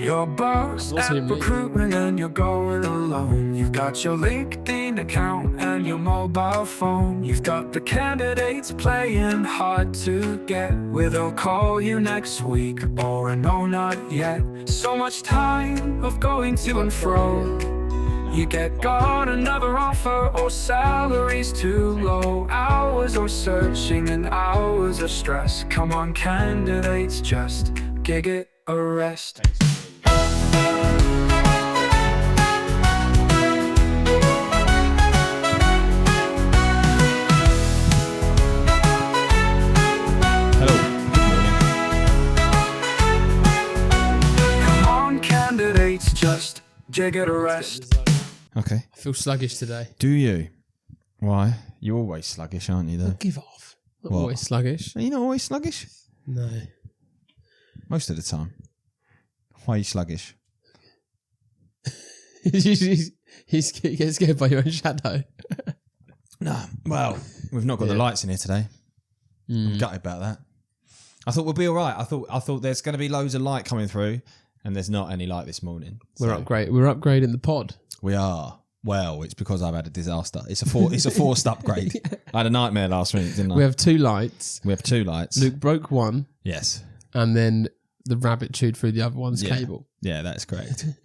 Your boss at recruitment and you're going alone. You've got your LinkedIn account and your mobile phone. You've got the candidates playing hard to get, where they'll call you next week or a no, not yet. So much time of going to and fro. You got another offer or salary's too low. Hours of searching and hours of stress. Come on candidates, just gig it a rest. Just jig it a rest. Okay. I feel sluggish today. Do you? Why? You're always sluggish, aren't you, though? Give off. Not What? always sluggish. Are you not always sluggish? No. Most of the time. Why are you sluggish? You get scared by your own shadow. No. Well, we've not got the lights in here today. I'm gutted about that. I thought we'll be all right. I thought there's going to be loads of light coming through, and there's not any light this morning. We're upgrading the pod. We are. Well, it's because I've had a disaster. It's a forced upgrade. I had a nightmare last week, didn't I? We have 2 lights. We have 2 lights. Luke broke one. Yes. And then the rabbit chewed through the other one's cable. Yeah, that's correct. Do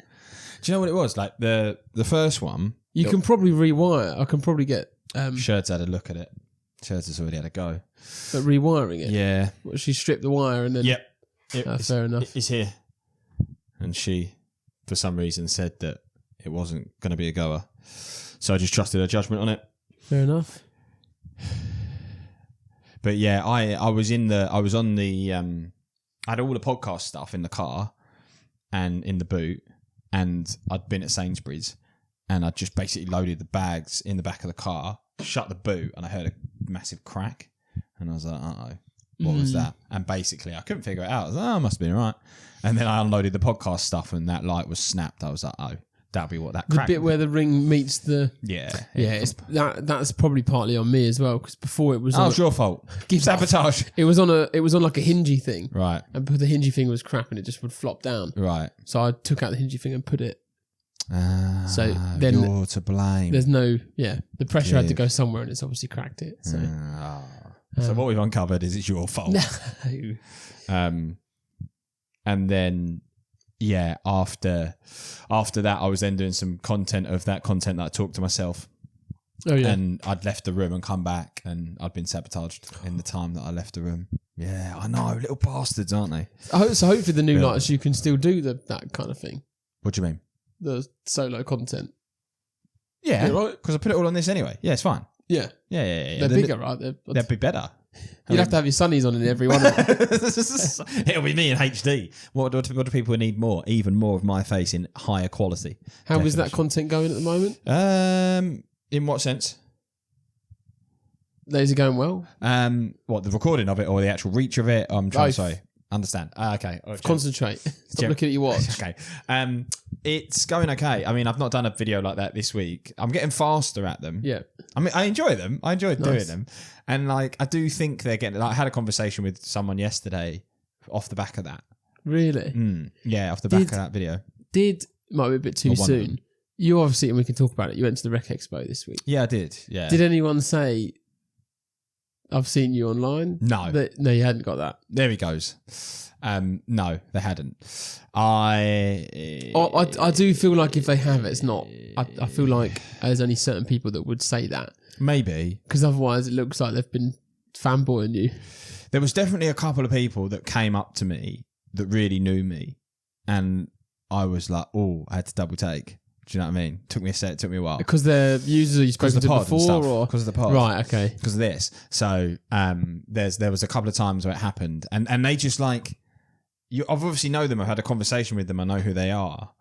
you know what it was? Like the first one. You can probably rewire. I can probably get... Sherd's had a look at it. Sherd's has already had a go. But rewiring it? Yeah. Well, she stripped the wire and then... Yep. Fair enough. It's here. And she, for some reason, said that it wasn't going to be a goer. So I just trusted her judgment on it. Fair enough. But yeah, I had all the podcast stuff in the car and in the boot, and I'd been at Sainsbury's, and I'd just basically loaded the bags in the back of the car, shut the boot, and I heard a massive crack, and I was like, uh-oh, what was that? And basically, I couldn't figure it out. I was like, oh, it must have been all right. And then I unloaded the podcast stuff, and that light was snapped. I was like, oh, that'll be what that crack. The bit where the ring meets the... Yeah. That's probably partly on me as well, because before it was... Oh, it's your fault. Sabotage. It was on like a hingey thing. Right. And the hingey thing was crap and it just would flop down. Right. So I took out the hingey thing and put it... So then you're to blame. There's no... Yeah. The pressure had to go somewhere and it's obviously cracked it. So, so what we've uncovered is it's your fault. No. And then, yeah, after that, I was then doing some content that I talked to myself. Oh, yeah. And I'd left the room and come back, and I'd been sabotaged in the time that I left the room. Yeah, I know. Little bastards, aren't they? So hopefully the new nights you can still do that kind of thing. What do you mean? The solo content. Yeah, because I put it all on this anyway. Yeah, it's fine. Yeah. Yeah. They're bigger, right? They'd be better. You'd have to have your sunnies on in every one of them. It'll be me in HD. What do people need more? Even more of my face in higher quality. How is that content going at the moment? In what sense? Is it going well? What, the recording of it or the actual reach of it? I'm trying to understand. Okay. Concentrate. Stop looking at your watch. Okay. It's going okay. I mean, I've not done a video like that this week. I'm getting faster at them. Yeah. I mean, I enjoy them. I enjoy doing them. And like, I do think they're getting, like, I had a conversation with someone yesterday off the back of that. Really? Yeah, off the back of that video. Might be a bit too soon. You obviously, and we can talk about it, you went to the REC Expo this week. Yeah, I did. Yeah. Did anyone say, I've seen you online? No. No, you hadn't got that. There he goes. No, they hadn't. I do feel like if they have, it's not. I feel like there's only certain people that would say that. Maybe. Because otherwise it looks like they've been fanboying you. There was definitely a couple of people that came up to me that really knew me. And I was like, oh, I had to double take. Do you know what I mean? Took me a while. Because they're users you've spoken to before? Or Because of the pod. Right, okay. Because of this. So there was a couple of times where it happened. And they just like... I've obviously know them. I've had a conversation with them. I know who they are.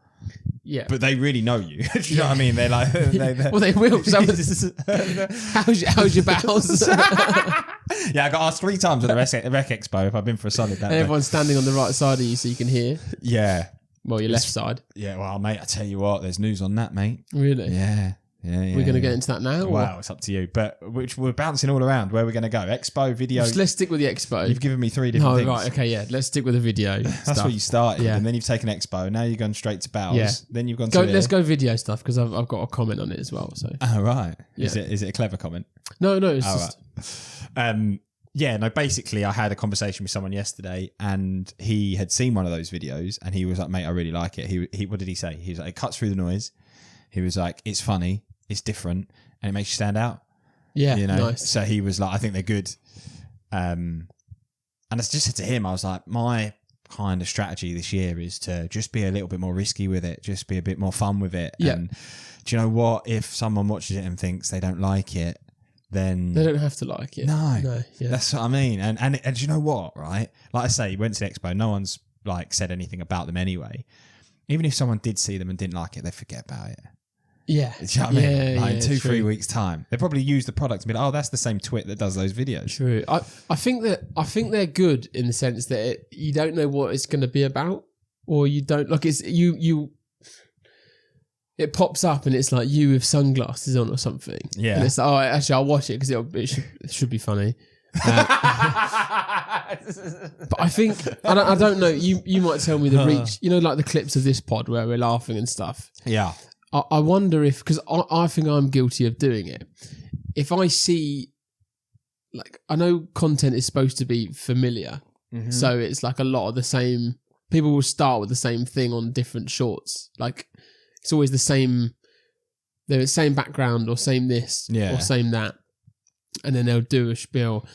Yeah. But they really know you. Do you know what I mean? They're like... well, they will. How's your bowels? Yeah, I got asked 3 times at the REC Expo if I've been for a solid that and everyone's standing on the right side of you so you can hear. Yeah. Well, your left side. Yeah, well, mate, I tell you what, there's news on that, mate. Really? Yeah. We're going to get into that now? Well, it's up to you. But we're bouncing all around. Where we're going to go? Expo, video. Let's stick with the Expo. You've given me 3 different things. Right, okay, yeah. Let's stick with the video. That's where you started. And then you've taken Expo. Now you've gone straight to Bowls. Yeah. Then you've gone to... Let's go video stuff because I've got a comment on it as well. So. Oh, right. Yeah. Is it a clever comment? No, it's just... Right. Basically I had a conversation with someone yesterday and he had seen one of those videos and he was like, mate, I really like it. He what did he say? He was like, it cuts through the noise. He was like, it's funny, it's different, and it makes you stand out. Yeah, nice. So he was like, I think they're good. And I just said to him, I was like, my kind of strategy this year is to just be a little bit more risky with it, just be a bit more fun with it. Yeah. And do you know what? If someone watches it and thinks they don't like it, then they don't have to like it. No, that's what I mean. And do you know what? Right, like I say, you went to the Expo. No one's like said anything about them anyway. Even if someone did see them and didn't like it, they forget about it. Yeah, do you know what I mean? Like in 2-3 weeks' time, they probably use the product and be like, "Oh, that's the same twit that does those videos." True. I think they're good in the sense that you don't know what it's going to be about, or you don't like it's you. It pops up and it's like you with sunglasses on or something. Yeah. And it's like, oh, actually, I'll watch it because it should be funny. But I think, I don't know, you might tell me the reach, like the clips of this pod where we're laughing and stuff. Yeah. I wonder if, because I think I'm guilty of doing it. If I see, like, I know content is supposed to be familiar. Mm-hmm. So it's like a lot of the same, people will start with the same thing on different shorts. Like, it's always the same background or same this or same that. And then they'll do a spiel.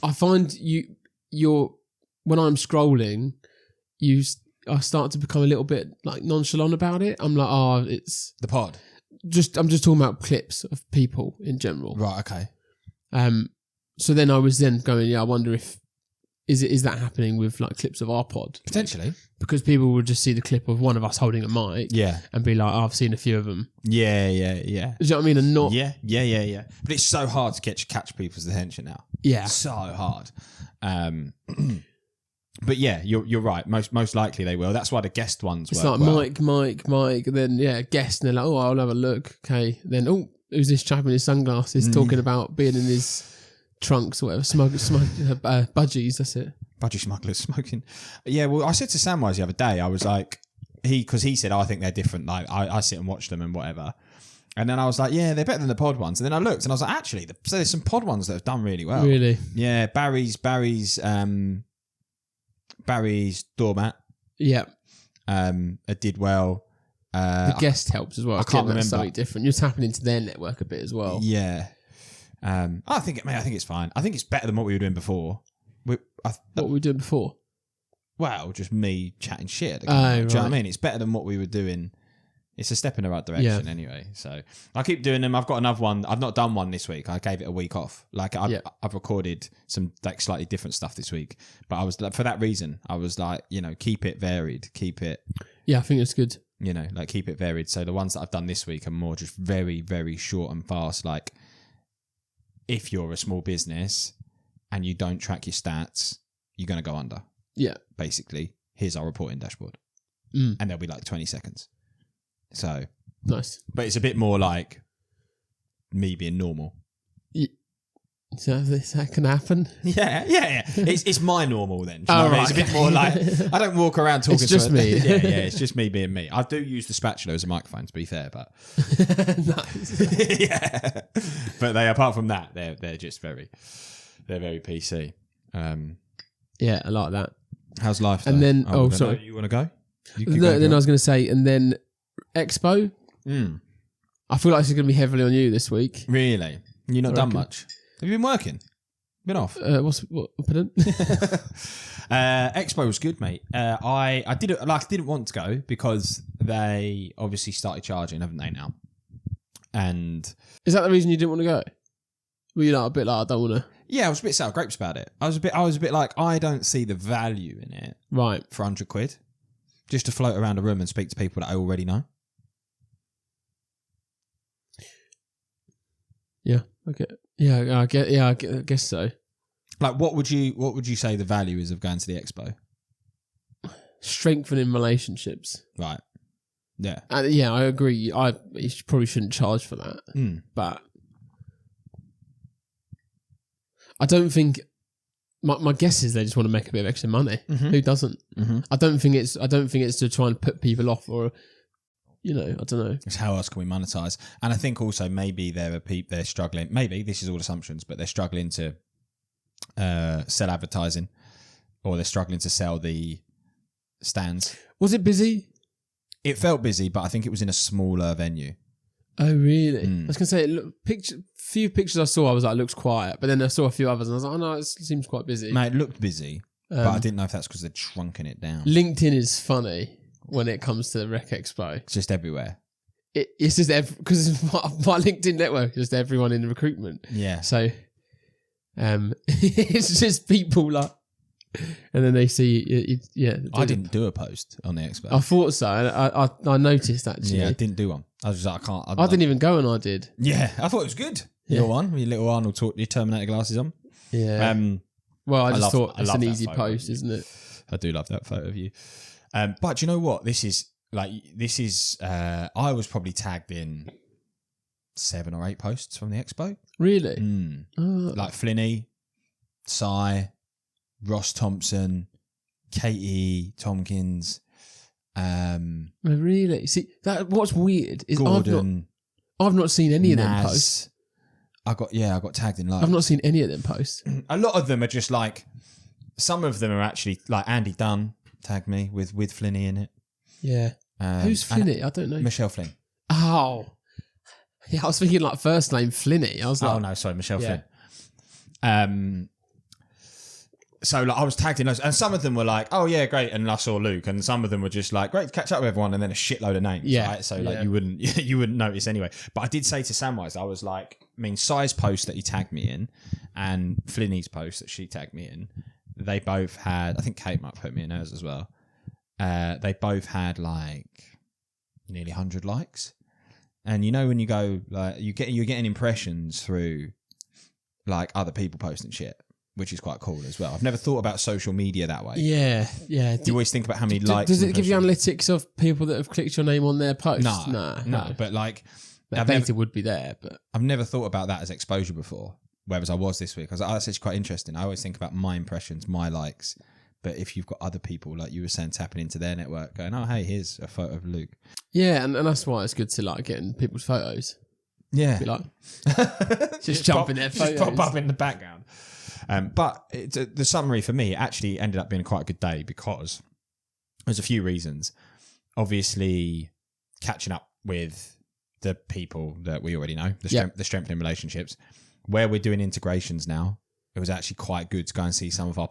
I find you're when I'm scrolling, I start to become a little bit like nonchalant about it. I'm like, it's the pod. I'm just talking about clips of people in general. Right, okay. So then I was going, I wonder if is that happening with like clips of our pod? Potentially. Because people would just see the clip of one of us holding a mic and be like, I've seen a few of them. Yeah. Do you know what I mean? And not... Yeah. But it's so hard to catch people's attention now. Yeah. So hard. But yeah, you're right. Most likely they will. That's why the guest ones it's work like well. Mike, then guest, and they're like, I'll have a look. Okay. Then, who's this chap in his sunglasses talking about being in his trunks or whatever, budgies, that's it. Budgie smugglers smoking. Yeah, well, I said to Samwise the other day, I was like, because he said, I think they're different. Like, I sit and watch them and whatever. And then I was like, yeah, they're better than the pod ones. And then I looked and I was like, actually, there's some pod ones that have done really well. Really? Yeah, Barry's doormat. Yeah. It did well. The guest helps as well. I can't remember. Something different. You're tapping into their network a bit as well. Yeah. I think it's fine. I think it's better than what we were doing before. What were we doing before? Well, just me chatting shit. Do you know what I mean? It's better than what we were doing. It's a step in the right direction anyway. So I keep doing them. I've got another one. I've not done one this week. I gave it a week off. Like I've recorded some like slightly different stuff this week. But I was like, for that reason, I was like, keep it varied. Keep it. Yeah, I think it's good. Keep it varied. So the ones that I've done this week are more just very, very short and fast. Like if you're a small business and you don't track your stats, you're going to go under. Yeah. Basically, here's our reporting dashboard. And there'll be like 20 seconds. So nice. But it's a bit more like me being normal. So that can happen? Yeah. It's my normal then. Do you know what I mean? It's a bit more like, I don't walk around talking it's just me. Yeah, it's just me being me. I do use the spatula as a microphone, to be fair, but... Nice. Yeah. But apart from that, they're just very PC. Yeah, I like that. How's life, though? And then... sorry. You want to go? Then I was going to say, and then Expo. I feel like it's going to be heavily on you this week. Really? You've not done much? Have you been working? Been off? Pardon? Expo was good, mate. I didn't want to go because they obviously started charging, haven't they now? And is that the reason you didn't want to go? Were you a bit like, I don't want to? Yeah, I was a bit sour grapes about it. I was a bit like, I don't see the value in it. Right. For £100, just to float around a room and speak to people that I already know. Yeah. Okay. Yeah, I guess so. Like, what would you say the value is of going to the Expo? Strengthening relationships. Right. Yeah. And yeah, I agree. You probably shouldn't charge for that. But I don't think. My guess is they just want to make a bit of extra money. Who doesn't? I don't think it's to try and put people off, or I don't know. It's how else can we monetize? And I think also maybe they're struggling. Maybe this is all assumptions, but they're struggling to sell advertising, or they're struggling to sell the stands. Was it busy? It felt busy, but I think it was in a smaller venue. Oh, really? I was going to say, few pictures I saw, I was like, it looks quiet. But then I saw a few others and I was like, oh no, it seems quite busy. Mate, it looked busy, but I didn't know if that's because they'd shrunken it down. LinkedIn is funny when it comes to the REC Expo. It's just everywhere. It's just because my LinkedIn network is just everyone in the recruitment. Yeah. So it's just people like, and then they see, I didn't do a post on the expo. I thought so. And I noticed actually. Yeah, I didn't do one. I was just like, I can't. I didn't even go, and I did. Yeah, I thought it was good. Yeah. Your one, with your little Arnold your Terminator glasses on. Yeah. Well, I just thought it's an easy post, isn't it? I do love that photo of you. But do you know what? This is. I was probably tagged in 7 or 8 posts from the expo. Really? Like Flinny, Cy, Ross Thompson, Katie Tompkins. Really? See, what's weird is Gordon, I've not seen any Naz. of them posts. I got tagged in loads. I've not seen any of them posts. A lot of them are just like, some of them are actually like Andy Dunn tagged me with Flinny in it. Yeah. Who's Flinny? I don't know. Michelle Flynn. Oh. Yeah, I was thinking like first name Flinny. I was like, oh no, sorry, Michelle Flynn. So like I was tagged in those, and some of them were like, "Oh yeah, great," and I saw Luke, and some of them were just like, "Great to catch up with everyone," and then a shitload of names. Yeah. Right? So like you wouldn't notice anyway. But I did say to Samwise, I was like, Si's post that he tagged me in, and Flinny's post that she tagged me in, they both had. I think Kate might put me in hers as well. They both had like nearly 100 likes, and when you go like you're getting impressions through like other people posting shit, which is quite cool as well. I've never thought about social media that way. Yeah. Do you always think about how many likes? Does it give you analytics of people that have clicked your name on their post? No. But like, that data would be there, but I've never thought about that as exposure before. Whereas I was this week. I was like, that's actually quite interesting. I always think about my impressions, my likes. But if you've got other people, like you were saying, tapping into their network, going, oh, hey, here's a photo of Luke. Yeah, and that's why it's good to like get in people's photos. Yeah. Be like, just jump in their photos. Just pop up in the background. But the summary for me actually ended up being quite a good day because there's a few reasons. Obviously, catching up with the people that we already know, the strengthening relationships, where we're doing integrations now. It was actually quite good to go and see some of our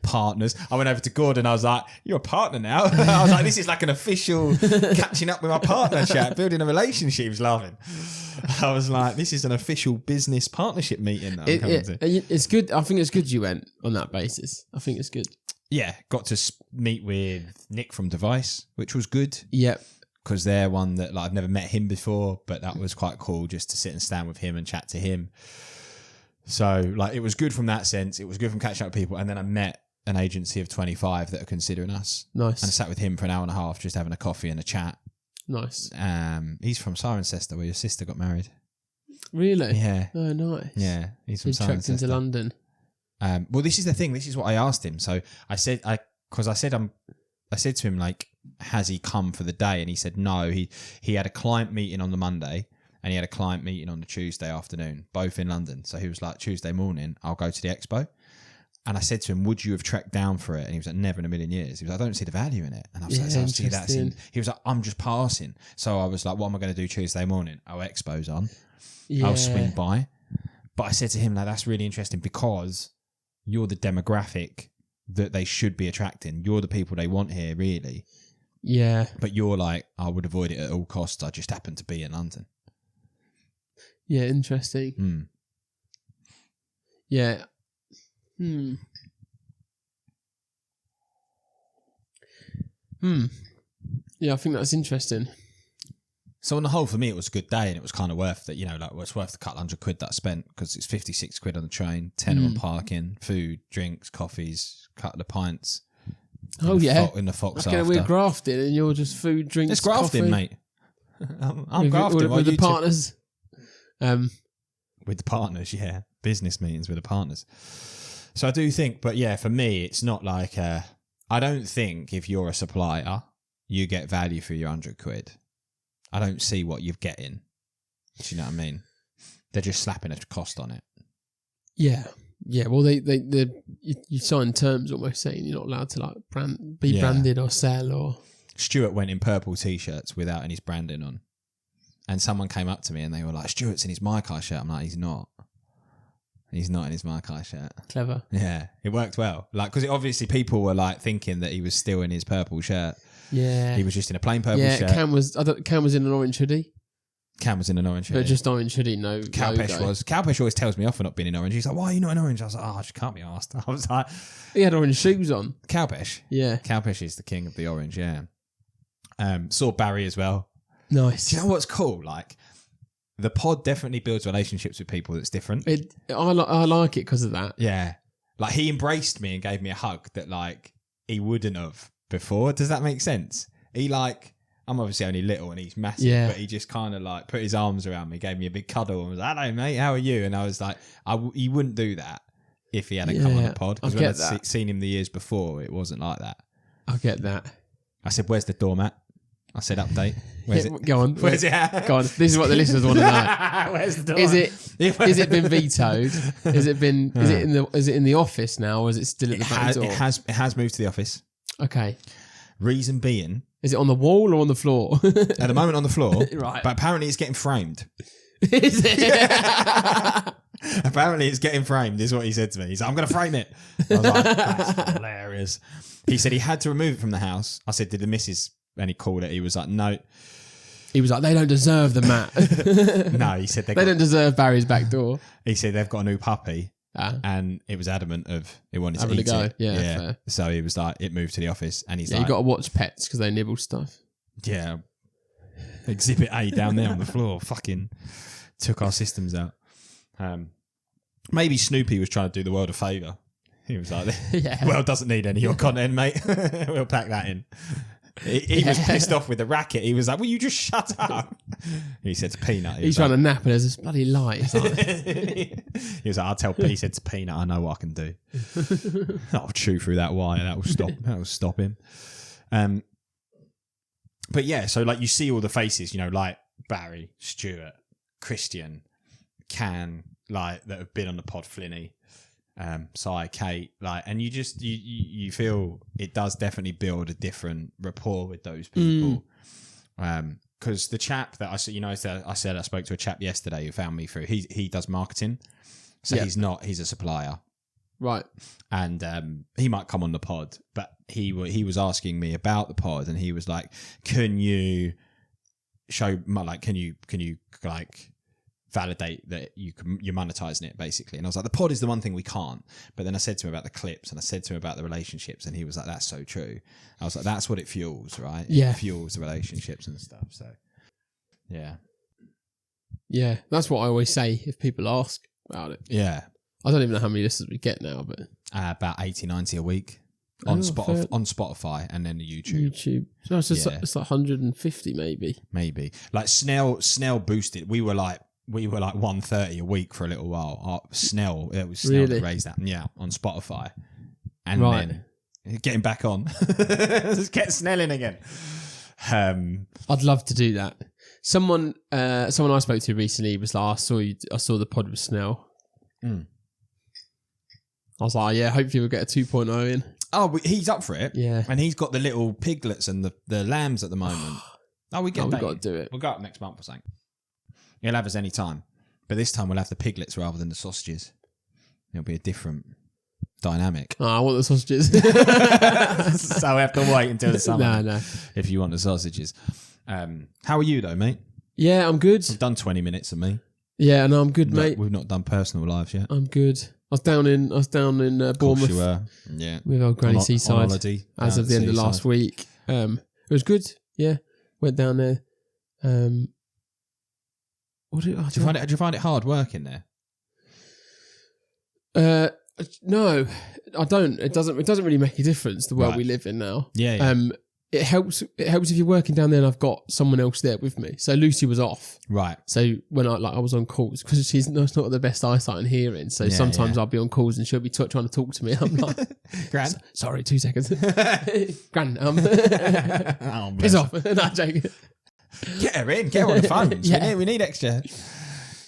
partners. I went over to Gordon. I was like, you're a partner now. I was like, this is like an official catching up with my partner chat, building a relationship. He was laughing. I was like, this is an official business partnership meeting that I'm coming to. It's good. I think it's good you went on that basis. I think it's good. Yeah. Got to meet with Nick from Device, which was good. Yep. Because they're one that like I've never met him before, but that was quite cool just to sit and stand with him and chat to him. So, like, it was good from that sense. It was good from catching up with people. And then I met an agency of 25 that are considering us. Nice. And I sat with him for an hour and a half, just having a coffee and a chat. Nice. He's from Cirencester, where your sister got married. Really? Yeah. Oh, nice. Yeah, he's from He trekked into London. Well, this is the thing. This is what I asked him. So I said to him, like, has he come for the day? And he said no. He had a client meeting on the Monday. And he had a client meeting on the Tuesday afternoon, both in London. So he was like, Tuesday morning, I'll go to the expo. And I said to him, would you have trekked down for it? And he was like, never in a million years. He was like, I don't see the value in it. And I was like, see, that's in. He was like, I'm just passing. So I was like, what am I going to do Tuesday morning? Oh, expo's on. Yeah. I'll swing by. But I said to him, like, that's really interesting because you're the demographic that they should be attracting. You're the people they want here, really. Yeah. But you're like, I would avoid it at all costs. I just happen to be in London. Yeah, interesting. Yeah. Yeah, I think that's interesting. So on the whole, for me, it was a good day, and it was kind of worth it. Like it's worth the couple £100 that I spent because it's 56 quid on the train, 10 on parking, food, drinks, coffees, couple of pints, Oh yeah, in the Fox okay, after. we're grafting, and you're just food, drinks, It's grafting, coffee. mate. I'm grafting with the partners. With the partners, yeah, business meetings with the partners. So I do think, but yeah, for me, it's not like I don't think if you're a supplier, you get value for your £100. I don't see what you're getting. Do you know what I mean? They're just slapping a cost on it. Yeah. Well, you sign terms almost saying you're not allowed to like be branded or sell or. Stuart went in purple t-shirts without any branding on, and someone came up to me and they were like, "Stuart's in his My Car shirt." I'm like, "He's not. He's not in his My Car shirt." Clever. Yeah, it worked well. Like, because obviously people were like thinking that he was still in his purple shirt. Yeah. He was just in a plain purple shirt. Cam was in an orange hoodie. Cam was in an orange hoodie. But just orange hoodie, no Cowpesh logo. was. Cowpesh always tells me off for not being in orange. He's like, "Why are you not in orange?" I was like, "Oh, I just can't be asked." I was like, He had orange shoes on. Cowpesh. Yeah. Cowpesh is the king of the orange, yeah. Saw Barry as well. Nice. Do you know what's cool? Like, the pod definitely builds relationships with people that's different. I like it because of that. Yeah. Like, he embraced me and gave me a hug that, like, he wouldn't have before. Does that make sense? He, like, I'm obviously only little and he's massive, but he just kind of, like, put his arms around me, gave me a big cuddle and was like, "Hello, mate, how are you?" And I was like, he wouldn't do that if he hadn't come on the pod. Because when I'd seen him the years before, it wasn't like that. I get that. I said, "Where's the doormat?" I said, "Update." Where's it? Go on. Where's it at? Go on. This is what the listeners want to know. Where's the door? Is it been vetoed? Is it in the office now, or is it still at the back door? It has moved to the office. Okay. Reason being, is it on the wall or on the floor? at the moment on the floor, right? But apparently it's getting framed. Is it? Apparently it's getting framed. Is what he said to me. He's like, "I'm going to frame it." I was like, "That's hilarious." He said he had to remove it from the house. I said, "Did the missus?" And he called it. He was like, "No." He was like, "They don't deserve the mat." No, he said they don't deserve Barry's back door. He said they've got a new puppy, and it was adamant of it wanted to eat it. Yeah. Fair. So he was like, it moved to the office, and he's like, "You got to watch pets because they nibble stuff." Yeah, Exhibit A down there on the floor, fucking took our systems out. Maybe Snoopy was trying to do the world a favour. He was like, "Well, doesn't need any of your content, mate. We'll pack that in." He was pissed off with the racket. He was like, "Will you just shut up?" He said to Peanut. He's trying to nap and there's this bloody light. He was like, he said to Peanut, "I know what I can do. I'll chew through that wire. That will stop him." But yeah, so like you see all the faces, you know, like Barry, Stuart, Christian, Can, like that have been on the pod, Flinny, Si, Kate, like, and you just you feel it does definitely build a different rapport with those people. Because the chap that I said, I spoke to a chap yesterday who found me through. He does marketing, so he's a supplier, right? And he might come on the pod, but he was asking me about the pod, and he was like, "Can you show can you like validate that you're monetizing it basically?" And I was like, "The pod is the one thing we can't." But then I said to him about the clips, and I said to him about the relationships, and he was like, "That's so true." I was like, "That's what it fuels, right? Yeah, it fuels the relationships and stuff." So yeah, that's what I always say if people ask about it. Yeah, I don't even know how many listeners we get now, but about 80-90 a week on Spotify and then the YouTube. So it's like 150 maybe. Like Snell boosted. We were like 130 a week for a little while. Snell that raised that. Yeah, on Spotify. And then getting back on. Let's get Snell in again. I'd love to do that. Someone I spoke to recently was like, I saw the pod with Snell. I was like, yeah, hopefully we'll get a 2.0 in. Oh, he's up for it. Yeah. And he's got the little piglets and the lambs at the moment. We've got to do it. We'll go up next month or something. He'll have us any time. But this time we'll have the piglets rather than the sausages. It'll be a different dynamic. Oh, I want the sausages. So we have to wait until the summer. No. If you want the sausages. How are you though, mate? Yeah, I'm good. I've done 20 minutes of me. Yeah, no, I'm good, mate. We've not done personal lives yet. I'm good. I was down in Bournemouth. You were. Yeah. With old Granny Seaside as of the end of last week. It was good. Yeah, went down there. Did you find it hard working there? No, I don't. It doesn't really make a difference the world Right. we live in now. Yeah. It helps. It helps if you're working down there and I've got someone else there with me. So Lucy was off. Right. So when I was on calls because she's not the best eyesight and hearing. So sometimes I'll be on calls and she'll be trying to talk to me. I'm like, Gran. Sorry, 2 seconds. Gran, Oh, piss off. Not joking. Get her in. Get her on the phones. Yeah. We need extra.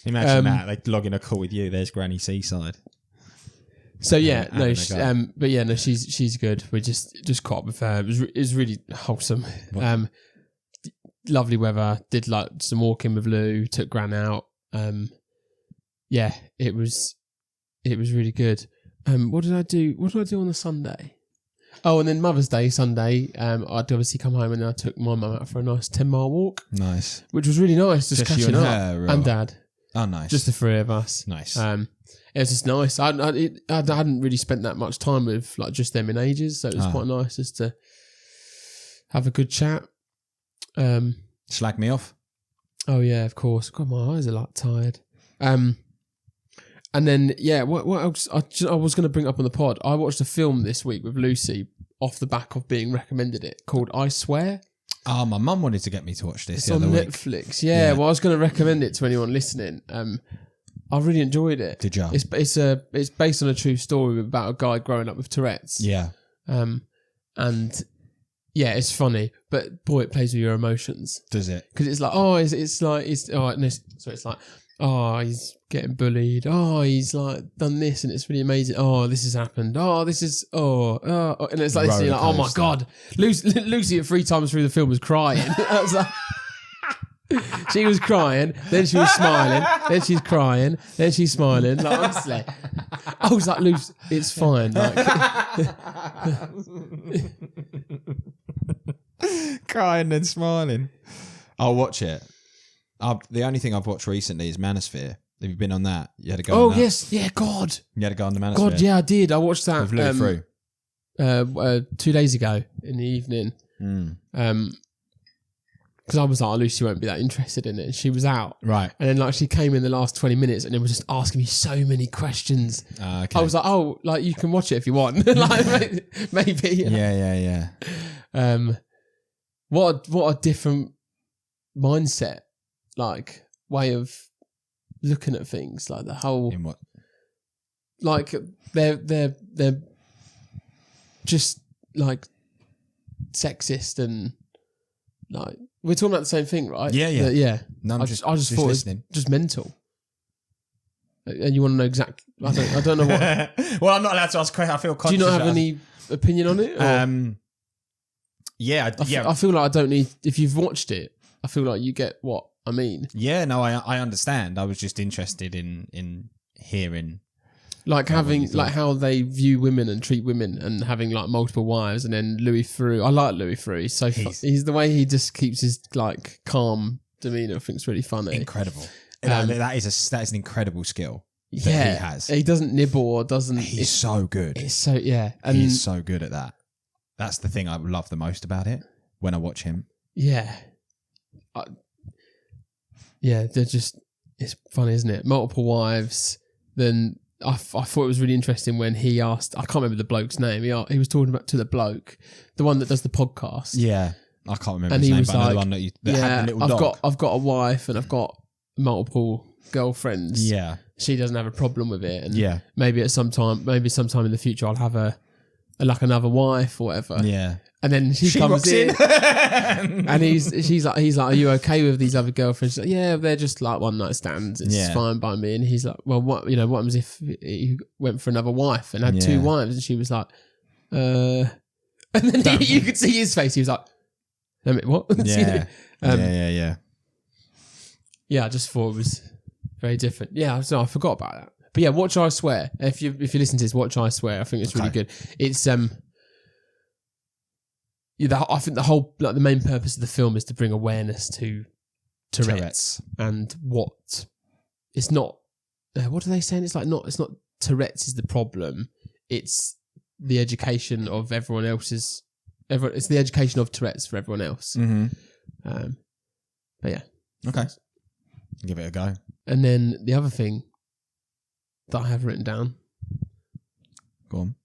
Imagine that. They log in a call with you. There's Granny Seaside. So having a go. but yeah, no, she's good. We just caught up with her. It was really wholesome. Lovely weather. Did like some walking with Lou. Took Gran out. Yeah, it was really good. What did I do? What did I do on the Sunday? Oh, and then Mother's Day Sunday. I'd obviously come home and I took my mum out for a nice 10-mile walk, Nice. which was really nice. Just Just you catching and up, her, or- and Dad, Oh, nice. just the three of us. nice. It was just nice. I hadn't really spent that much time with like just them in ages, so it was quite nice just to have a good chat. Slag me off. Oh yeah, of course. God, my eyes are like tired. And then yeah, what else? I was going to bring up on the pod. I watched a film this week with Lucy off the back of being recommended it called I Swear. Oh, my mum wanted to get me to watch this It's the on other week. Netflix. Yeah, well, I was going to recommend it to anyone listening. I really enjoyed it. Did you? It's based on a true story about a guy growing up with Tourette's. Yeah. And yeah, it's funny, but boy, it plays with your emotions Does it? because it's like it's like he's getting bullied. Oh, he's like done this, and it's really amazing. Oh, this has happened. Oh, this is and it's like this, and you're like, oh my Rollercoaster. god, Lucy at 3 times through the film was crying. I was like. She was crying, then she was smiling, then she's crying, then she's smiling. Like honestly, I was like, "Luce, it's fine." Like, Crying and smiling. I'll watch it. The only thing I've watched recently is Manosphere. Have you been on that? You had to go. oh on that? yes, yeah, God, You had to go on the Manosphere. God, yeah, I did. I watched that With Louis Theroux. 2 days ago in the evening. Because I was like, oh, Lucy won't be that interested in it. And she was out. Right. And then like she came in the last 20 minutes and it was just asking me so many questions. Okay. I was like, oh, like you can watch it if you want. Like maybe. Yeah. What a different mindset, like way of looking at things. Like the whole, In what? like they're just like sexist and like we're talking about the same thing, right? Yeah. Yeah. No, I'm I just thought it was listening. just mental. And you want to know exactly? I don't know what. Well, I'm not allowed to ask questions. I feel Do conscious. you not have that any opinion on it? Or? Yeah. I feel like I don't need. If you've watched it, I feel like you get what I mean. Yeah. No, I understand. I was just interested in hearing. Like having like how they view women and treat women and having like multiple wives, and then Louis Theroux. I like Louis Theroux. He's so he's the way he just keeps his like calm demeanor. I think it's really funny. Incredible. That is an incredible skill. That Yeah, he has. He doesn't nibble or doesn't. He's so good. It's so yeah, and He's so good at that. That's the thing I love the most about it when I watch him. yeah, they're just. It's funny, isn't it? Multiple wives. Then I thought it was really interesting when he asked. I can't remember the bloke's name. He was talking about to the bloke, the one that does the podcast. Yeah, I can't remember And his he name, was but I know the like, one that had the little dog. I've got a wife and I've got multiple girlfriends. Yeah, She doesn't have a problem with it. And yeah, maybe sometime in the future I'll have like another wife or whatever. yeah. And then she comes rocks in and he's like, are you okay with these other girlfriends? She's like, yeah, they're just like one night stands. It's Yeah. fine by me. And he's like, well, what happens if he went for another wife and had 2 Yeah. wives? And she was like, and then you could see his face. He was like, I mean, what? Yeah. Um, yeah. Yeah, I just thought it was very different. Yeah, so I forgot about that. But yeah, watch I Swear. If you listen to this, watch I Swear. I think it's really Okay. good. It's I think the whole the main purpose of the film is to bring awareness to Tourette's. And what it's not. What are they saying? It's not Tourette's is the problem. It's the education of everyone else's. It's the education of Tourette's for everyone else. Mm-hmm. But yeah. Okay. Give it a go. And then the other thing that I have written down Go on.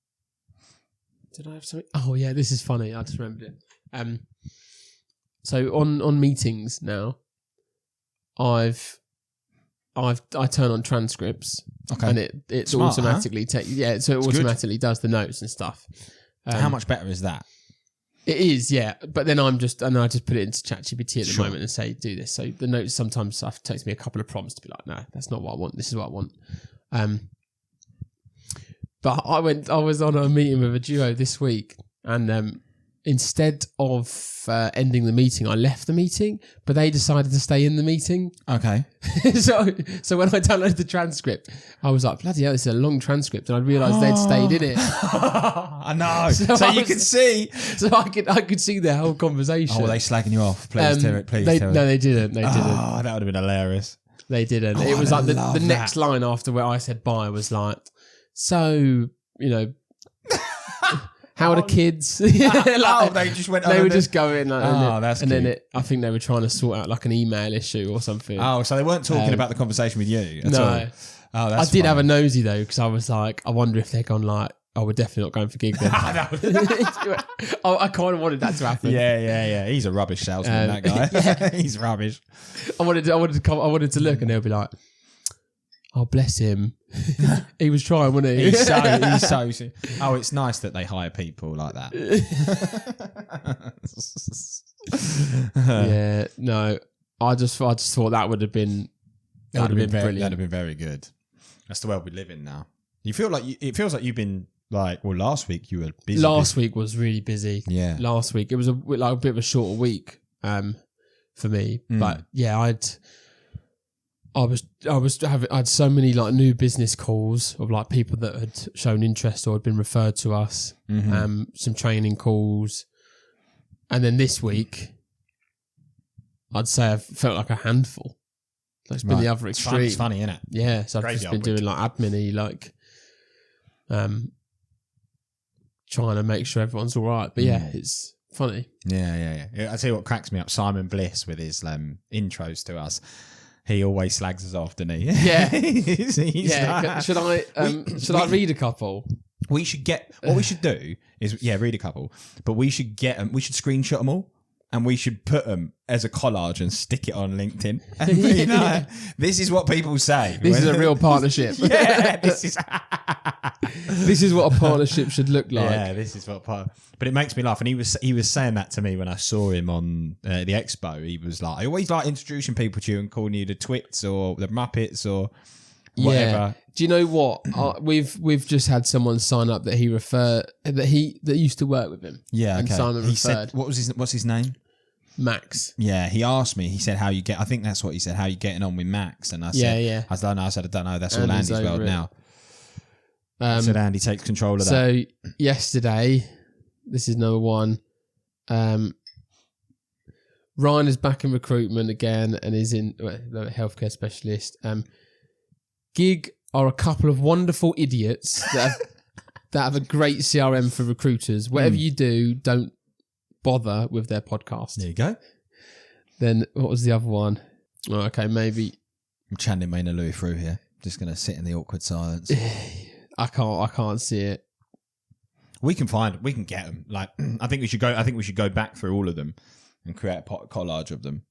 Did I have something? Oh yeah, this is funny. I just remembered it. So on meetings now, I turn on transcripts, Okay. and it Smart, automatically so it automatically does the notes and stuff. How much better is that? It is, yeah. But then I just put it into ChatGPT at the Sure. moment and say, do this. So the notes sometimes takes me a couple of prompts to be like, no, that's not what I want. This is what I want. But I was on a meeting with a duo this week, and instead of ending the meeting, I left the meeting, but they decided to stay in the meeting. Okay. So when I downloaded the transcript, I was like, bloody hell, this is a long transcript, and I realised they'd stayed in it. I know. So you can see. So I could see their whole conversation. Oh, were they slagging you off? Please, please. No, they didn't. They didn't. Oh, that would have been hilarious. They didn't. Oh, It was like the love next that. line after where I said bye was like, so, how are the kids? Oh, they just went. They were just going. That's and then cute. I think they were trying to sort out like an email issue or something. Oh, so they weren't talking about the conversation with you at all? No. Oh, that's I did have a funny. nosy though, because I was like, I wonder if they're gone like, oh, we're definitely not going for Giig then. I kind of wanted that to happen. Yeah. He's a rubbish salesman, that guy. He's rubbish. I wanted to look, and they'll be like, oh, bless him. He was trying, wasn't he? He's so. Oh, it's nice that they hire people like that. Yeah, no. I just thought that would have been brilliant. That'd have been very good. That's the world we live in now. You feel like it feels like you've been like. Well, last week you were busy. Last week was really busy. Yeah. Last week it was a bit of a shorter week for me, but yeah, I had so many like new business calls of like people that had shown interest or had been referred to us. Some training calls, and then this week, I'd say I've felt like a handful. Like it's been the other extreme. It's funny, isn't it? Yeah, so I've Crazy just been old doing like admin-y, like trying to make sure everyone's all right. But yeah, it's funny. Yeah. I tell you what cracks me up. Simon Bliss with his intros to us. He always slags us off, doesn't he? Yeah. He's like- Should I read a couple? We should get. What we should do is read a couple, but we should get them. We should screenshot them all, and we should put them as a collage and stick it on LinkedIn. And this is what people say. This is a real partnership. Yeah, this is. This is what a partnership should look like. Yeah, this is what. But it makes me laugh, and he was saying that to me when I saw him on the expo. He was like, "I always like introducing people to you and calling you the Twits or the Muppets or whatever." Yeah. Do you know what? We've just had someone sign up that that used to work with him. Yeah, and okay. Simon He referred. said, what's his name? Max. Yeah, he asked me. He said, "How you get?" I think that's what he said. "How you getting on with Max?" And I said, Yeah. I said, I don't know. That's all Andy's Andy's world over it. now. I said, Andy takes control of that. So yesterday, this is number one. Ryan is back in recruitment again and is in the healthcare specialist. Giig are a couple of wonderful idiots that have a great CRM for recruiters. Whatever you do, don't bother with their podcast. There you go. Then what was the other one? Oh, okay, maybe I'm channeling Maina Louis through here. Just going to sit in the awkward silence. I can't see it. We can get them. Like, I think we should go back through all of them and create a collage of them,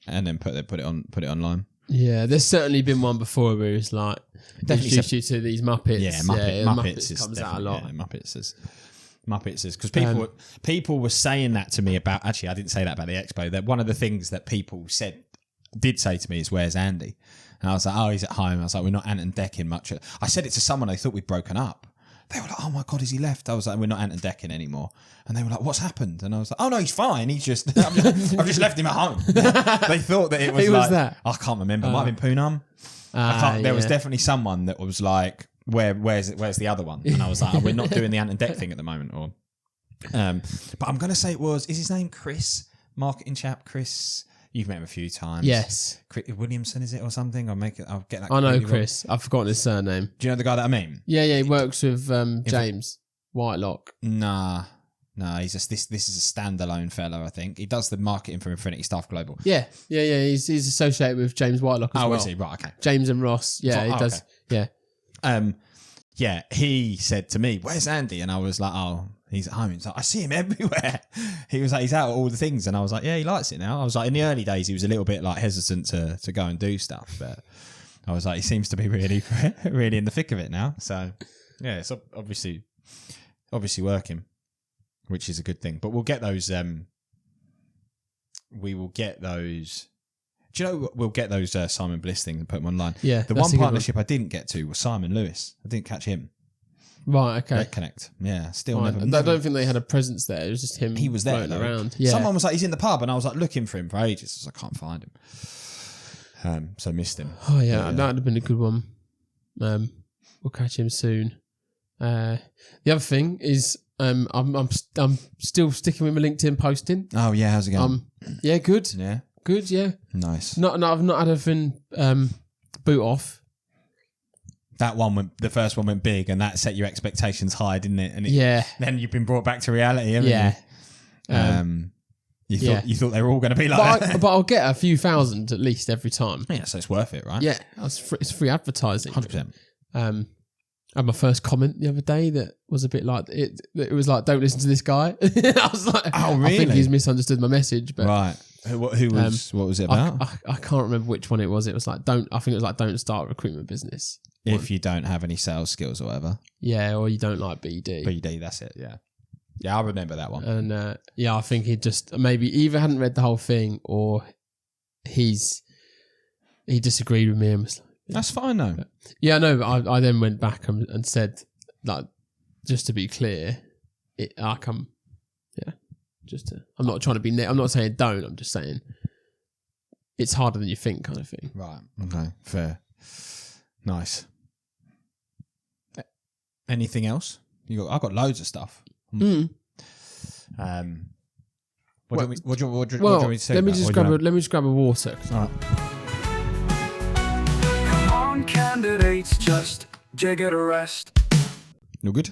and then put it online. Yeah, there's certainly been one before where it's like Definitely introduce you to these Muppets. Yeah, Muppets is comes out a lot. Yeah, Muppets is because people were saying that to me about. Actually, I didn't say that about the expo. That one of the things that people did say to me is, "Where's Andy?" And I was like, "Oh, he's at home." I was like, "We're not Ant and Decking much." I said it to someone. They thought we'd broken up. They were like, "Oh my God, has he left?" I was like, "We're not Ant and Decking anymore." And they were like, "What's happened?" And I was like, "Oh no, he's fine. He's just I've just left him at home." They thought that it was Who was that? I can't remember. It might have been Poonam. There was definitely someone that was like, "Where's the other one?" And I was like, "We're not doing the Ant and Deck thing at the moment." Or, but I'm gonna say is his name Chris? Marketing chap, Chris. You've met him a few times. Yes. Chris Williamson, is it, or something? I'll get that. I know completely Chris. I've forgotten his surname. Do you know the guy that I mean? Yeah, he works with James Whitelock. Nah, he's this is a standalone fella, I think. He does the marketing for Infinity Staff Global. Yeah. He's associated with James Whitelock as well. Oh, is he? Right, okay. James and Ross. Yeah, he does. Okay. Yeah. yeah, he said to me, "Where's Andy?" And I was like, "Oh, he's at home." He's like, "I see him everywhere." He was like, "He's out at all the things," and I was like, "Yeah, he likes it now." I was like, in the early days, he was a little bit like hesitant to go and do stuff, but I was like, he seems to be really, really in the thick of it now. So yeah, it's obviously working, which is a good thing. But we'll get those. We will get those. Do you know what? We'll get those Simon Bliss things and put them online. Yeah. The one partnership I didn't get to was Simon Lewis. I didn't catch him. Right. Okay. Red Connect. Yeah. Still Right. never. I don't think they had a presence there. It was just him. He was there floating though. around. Yeah. Someone was like, he's in the pub, and I was like looking for him for ages. I was like, I can't find him. So missed him. Oh yeah, that would have been a good one. We'll catch him soon. The other thing is, I'm still sticking with my LinkedIn posting. Oh yeah, how's it going? Yeah, good. Yeah. Good, yeah. Nice. No, I've not had anything boot off. That one the first one went big, and that set your expectations high, didn't it? And then you've been brought back to reality, haven't you? You thought they were all going to be like that. But I'll get a few thousand at least every time. Yeah, so it's worth it, right? Yeah, it's free advertising. 100%. I had my first comment the other day that was a bit like it. It was like, "Don't listen to this guy." I was like, "Oh, really?" I think he's misunderstood my message. But right, who was? What was it about? I can't remember which one it was. It was like, "Don't." I think it was like, "Don't start a recruitment business if you don't have any sales skills or whatever." Yeah, or you don't like BD. BD, that's it. Yeah, yeah, I remember that one. And I think he just maybe either hadn't read the whole thing or he disagreed with me and was like, that's fine though. Yeah, no, but I then went back and said, like, just to be clear, I'm not trying to be, I'm not saying don't, I'm just saying it's harder than you think kind of thing. Right. Okay. Fair. Nice. Anything else? I've got loads of stuff. What do you want me to say? Let me just grab a water. All right. Candidates, just Giig at a rest. You're good?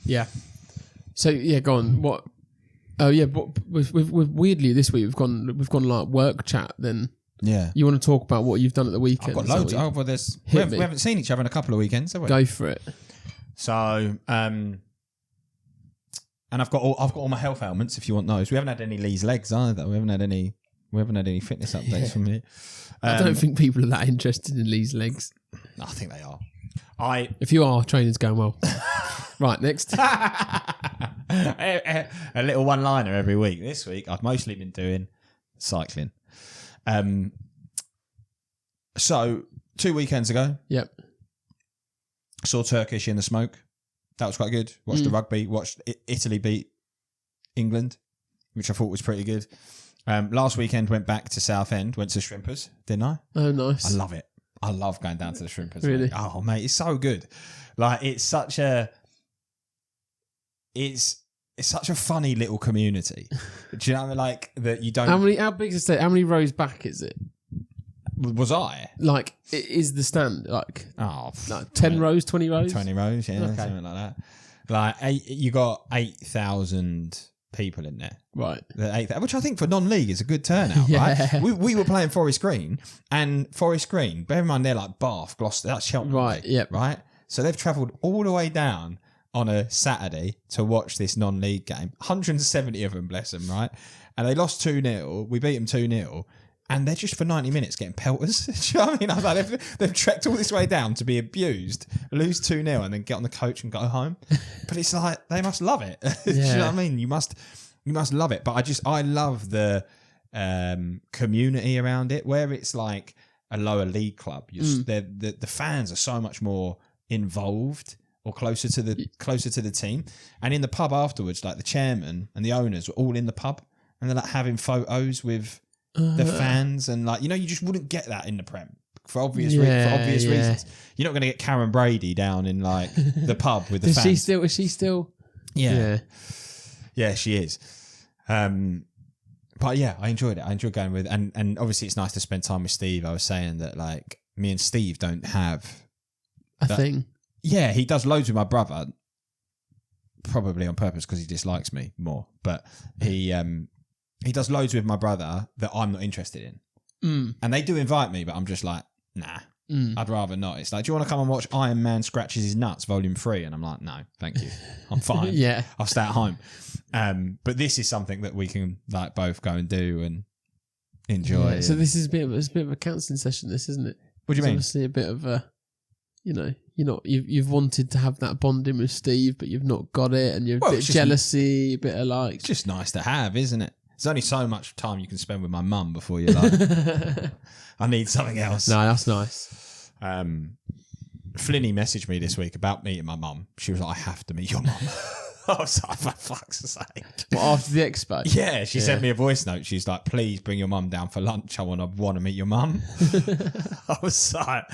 Yeah. So yeah, go on. What? Oh yeah, but we've weirdly this week we've gone like work chat. Then yeah, you want to talk about what you've done at the weekend? I've got loads. We haven't seen each other in a couple of weekends, have we? Go for it. So and I've got all my health ailments. If you want those, we haven't had any Lee's legs either. We haven't had any fitness updates from me. I don't think people are that interested in Lee's legs. I think they are. If you are, training's going well. Right, next. A little one-liner every week. This week, I've mostly been doing cycling. So 2 weekends ago, yep, saw Turkish in the smoke. That was quite good. Watched the rugby. Watched Italy beat England, which I thought was pretty good. Last weekend, went back to Southend. Went to Shrimpers, didn't I? Oh, nice. I love it. I love going down to the Shrimpers. Really? Mate. Oh, mate, it's so good. Like, it's such a funny little community. Do you know what I mean? Like, that you don't... How big is it? How many rows back is it? Was I? Like, is the stand, like... Oh, like 10 rows, 20 rows? 20 rows, yeah, Okay. something like that. Like, you got 8,000 people in there. Right. Which I think for non-league is a good turnout, Yeah. right? We were playing Forest Green, and Forest Green, bear in mind they're like Bath, Gloucester, that's Cheltenham. Right, yep. Right? So they've travelled all the way down on a Saturday to watch this non-league game. 170 of them, bless them, right? And they lost 2-0. We beat them 2-0. And they're just for 90 minutes getting pelters. Do you know what I mean? I was like, they've trekked all this way down to be abused, lose 2-0, and then get on the coach and go home. But it's like, they must love it. Do you know what I mean? You must love it. But I love the community around it, where it's like a lower league club. The fans are so much more involved or closer to the team. And in the pub afterwards, like the chairman and the owners were all in the pub, and they're like having photos with the fans, and like, you know, you just wouldn't get that in the Prem for obvious reasons. You're not going to get Karen Brady down in like the pub with the fans. Is she still? Yeah, she is. But yeah, I enjoyed it. I enjoyed going with, and obviously it's nice to spend time with Steve. I was saying that like me and Steve don't have a thing. Yeah, he does loads with my brother, probably on purpose because he dislikes me more. But he does loads with my brother that I'm not interested in. And they do invite me, but I'm just like, nah. I'd rather not. It's like, do you want to come and watch Iron Man Scratches His Nuts, Volume 3? And I'm like, no, thank you. I'm fine. Yeah. I'll stay at home. But this is something that we can like both go and do and enjoy. Yeah. So this is it's a bit of a counselling session, this, isn't it? What do you mean? Obviously a bit of a, you've wanted to have that bonding with Steve, but you've not got it, and you're a bit of jealousy, a bit of like... It's just nice to have, isn't it? There's only so much time you can spend with my mum before you're like, I need something else. No, that's nice. Flinny messaged me this week about meeting my mum. She was like, I have to meet your mum. I was like, for fuck's sake. Well, after the expo? Yeah, she sent me a voice note. She's like, please bring your mum down for lunch. I want to meet your mum. I was like,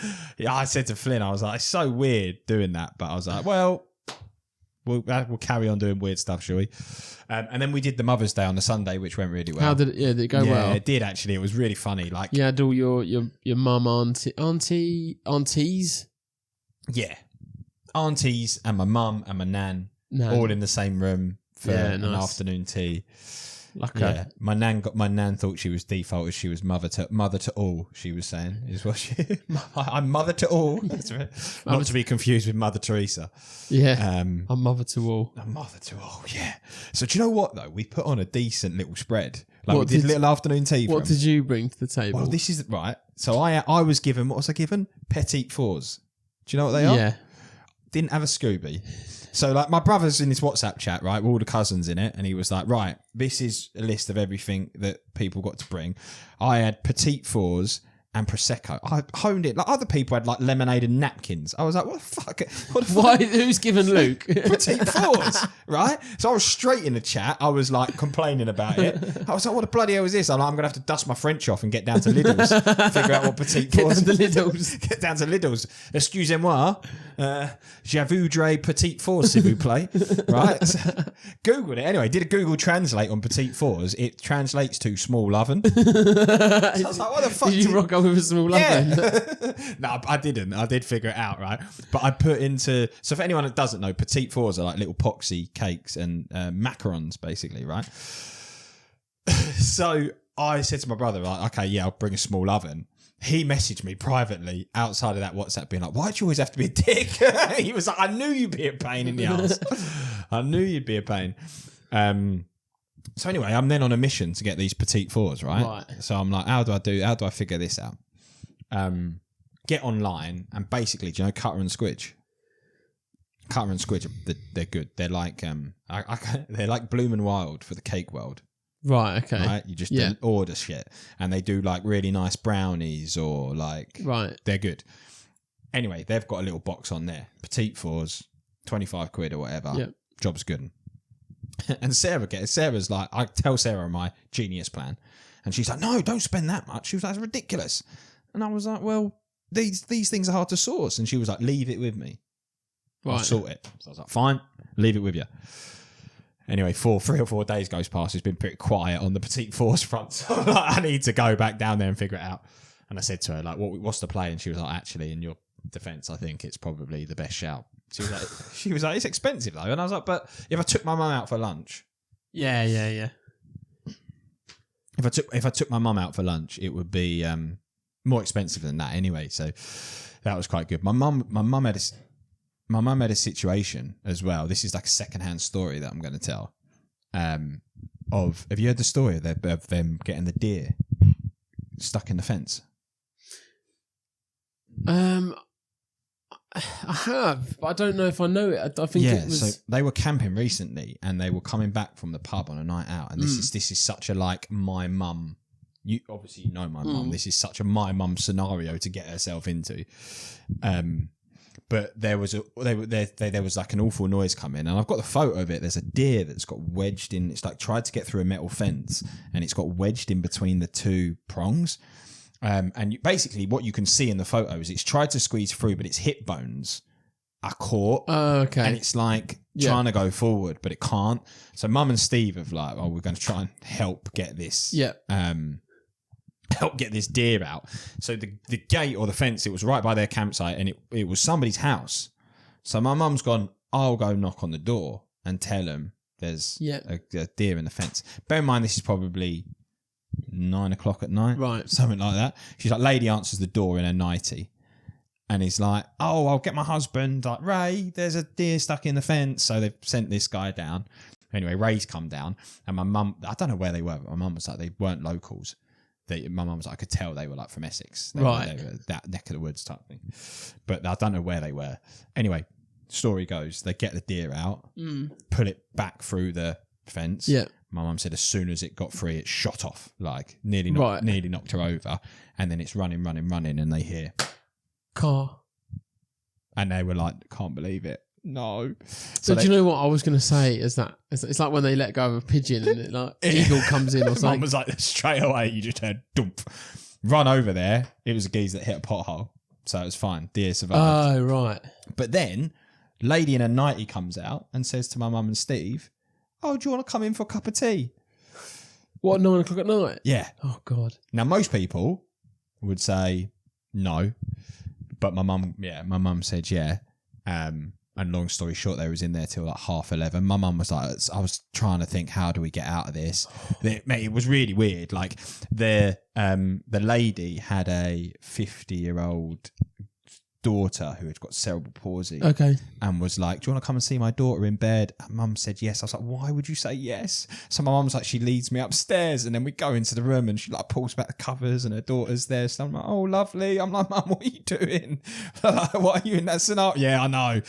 I said to Flynn, I was like, it's so weird doing that. But I was like, well, we'll carry on doing weird stuff, shall we? And then we did the Mother's Day on the Sunday, which went really well. How did it? Yeah, did it go well? Yeah, it did actually. It was really funny. Like, you had all your mum, aunties. Yeah, aunties and my mum and my nan all in the same room for an afternoon tea. Yeah, my nan thought she was defaulted. She was mother to all. She was saying is what she. I'm mother to all. That's right. Not to be confused with Mother Teresa. Yeah, I'm mother to all. I'm mother to all. Yeah. So do you know what though? We put on a decent little spread. Like What we did did- little afternoon tea. What did you bring to the table? Well, this is right. So I was given, what was I given? Petit fours. Do you know what they are? Yeah. Didn't have a Scooby. So like my brother's in this WhatsApp chat, right, with all the cousins in it, and he was like, right, this is a list of everything that people got to bring. I had petite fours and Prosecco. I honed it. Like other people had like lemonade and napkins. I was like, what the fuck? Why? Who's given Luke? Petite fours, right? So I was straight in the chat. I was like complaining about it. I was like, what the bloody hell is this? I'm like, I'm going to have to dust my French off and get down to Lidl's, figure out what petite fours. Get down to Lidl's. Get down to Lidl's. Excusez-moi. Je voudrais petite fours, s'il vous plaît. Right? Googled it. Anyway, did a Google Translate on petite fours. It translates to small oven. So I was like, what the fuck? Did you rock up with a small oven? No, I didn't. I did figure it out, right? But I put into... So for anyone that doesn't know, petite fours are like little poxy cakes and macarons, basically, right? So I said to my brother, like, okay, yeah, I'll bring a small oven. He messaged me privately outside of that WhatsApp being like, why'd you always have to be a dick? He was like, I knew you'd be a pain in the ass. I knew you'd be a pain. So anyway, I'm then on a mission to get these petite fours, right? So I'm like, how do I figure this out? Get online and basically, do you know Cutter and Squidge? Cutter and Squidge, they're good. They're like they're like Bloom and Wild for the cake world. Right, okay. Right? You just order shit. And they do like really nice brownies or like... Right. They're good. Anyway, they've got a little box on there. Petite fours, 25 quid or whatever. Yep. Job's good. And Sarah's like, I tell Sarah my genius plan. And she's like, no, don't spend that much. She was like, it's ridiculous. And I was like, well, these things are hard to source. And she was like, leave it with me. I'll sort it. So I was like, fine, leave it with you. Anyway, 3 or 4 days goes past. It's been pretty quiet on the petite fours front. So I'm like, I need to go back down there and figure it out. And I said to her, like, what's the play? And she was like, actually, in your defence, I think it's probably the best shout. She was like, it's expensive though. And I was like, but if I took my mum out for lunch. Yeah. If I took my mum out for lunch, it would be more expensive than that anyway. So that was quite good. My mum had a situation as well. This is like a secondhand story that I'm going to tell. Have you heard the story of them getting the deer stuck in the fence? I have, but I don't know if I know it. I think it was... So they were camping recently and they were coming back from the pub on a night out. And this is such a like my mum. You obviously know my mum. This is such a my mum scenario to get herself into. But there was there was like an awful noise coming, and I've got the photo of it. There's a deer that's got wedged in. It's like tried to get through a metal fence, and it's got wedged in between the two prongs. And basically, what you can see in the photo is it's tried to squeeze through, but its hip bones are caught. Oh, okay. And it's like trying to go forward, but it can't. So Mum and Steve have like, we're going to try and help get this. Help get this deer out. So the gate or the fence, it was right by their campsite, and it was somebody's house. So my mum's gone, I'll go knock on the door and tell them there's a deer in the fence. Bear in mind, this is probably 9 o'clock at night. Right. Something like that. She's like, lady answers the door in her nightie. And he's like, oh, I'll get my husband. Like, Ray, there's a deer stuck in the fence. So they've sent this guy down. Anyway, Ray's come down. And my mum, I don't know where they were, but my mum was like, they weren't locals. My mum was like, I could tell they were like from Essex. They were that neck of the woods type thing. But I don't know where they were. Anyway, story goes, they get the deer out, pull it back through the fence. Yeah. My mum said as soon as it got free, it shot off, like nearly knocked her over. And then it's running, and they hear car. And they were like, can't believe it. No. So do you know what I was going to say? Is that it's like when they let go of a pigeon and it like eagle comes in or something. Mum was like, straight away, you just heard dump. Run over there. It was a geese that hit a pothole. So it was fine. Deer survived. Oh, right. But then, lady in a nightie comes out and says to my mum and Steve, oh, do you want to come in for a cup of tea? What, 9 o'clock at night? Yeah. Oh, God. Now, most people would say no. But my mum said yeah. And long story short, they was in there till like 11:30. My mum was like, I was trying to think, how do we get out of this? Mate, it was really weird. Like the lady had a 50-year-old daughter who had got cerebral palsy. Okay. And was like, do you want to come and see my daughter in bed? And mum said yes. I was like, why would you say yes? So my mum's like, she leads me upstairs and then we go into the room and she like pulls back the covers and her daughter's there. So I'm like, oh, lovely. I'm like, mum, what are you doing? Like, why are you in that scenario? Yeah, I know.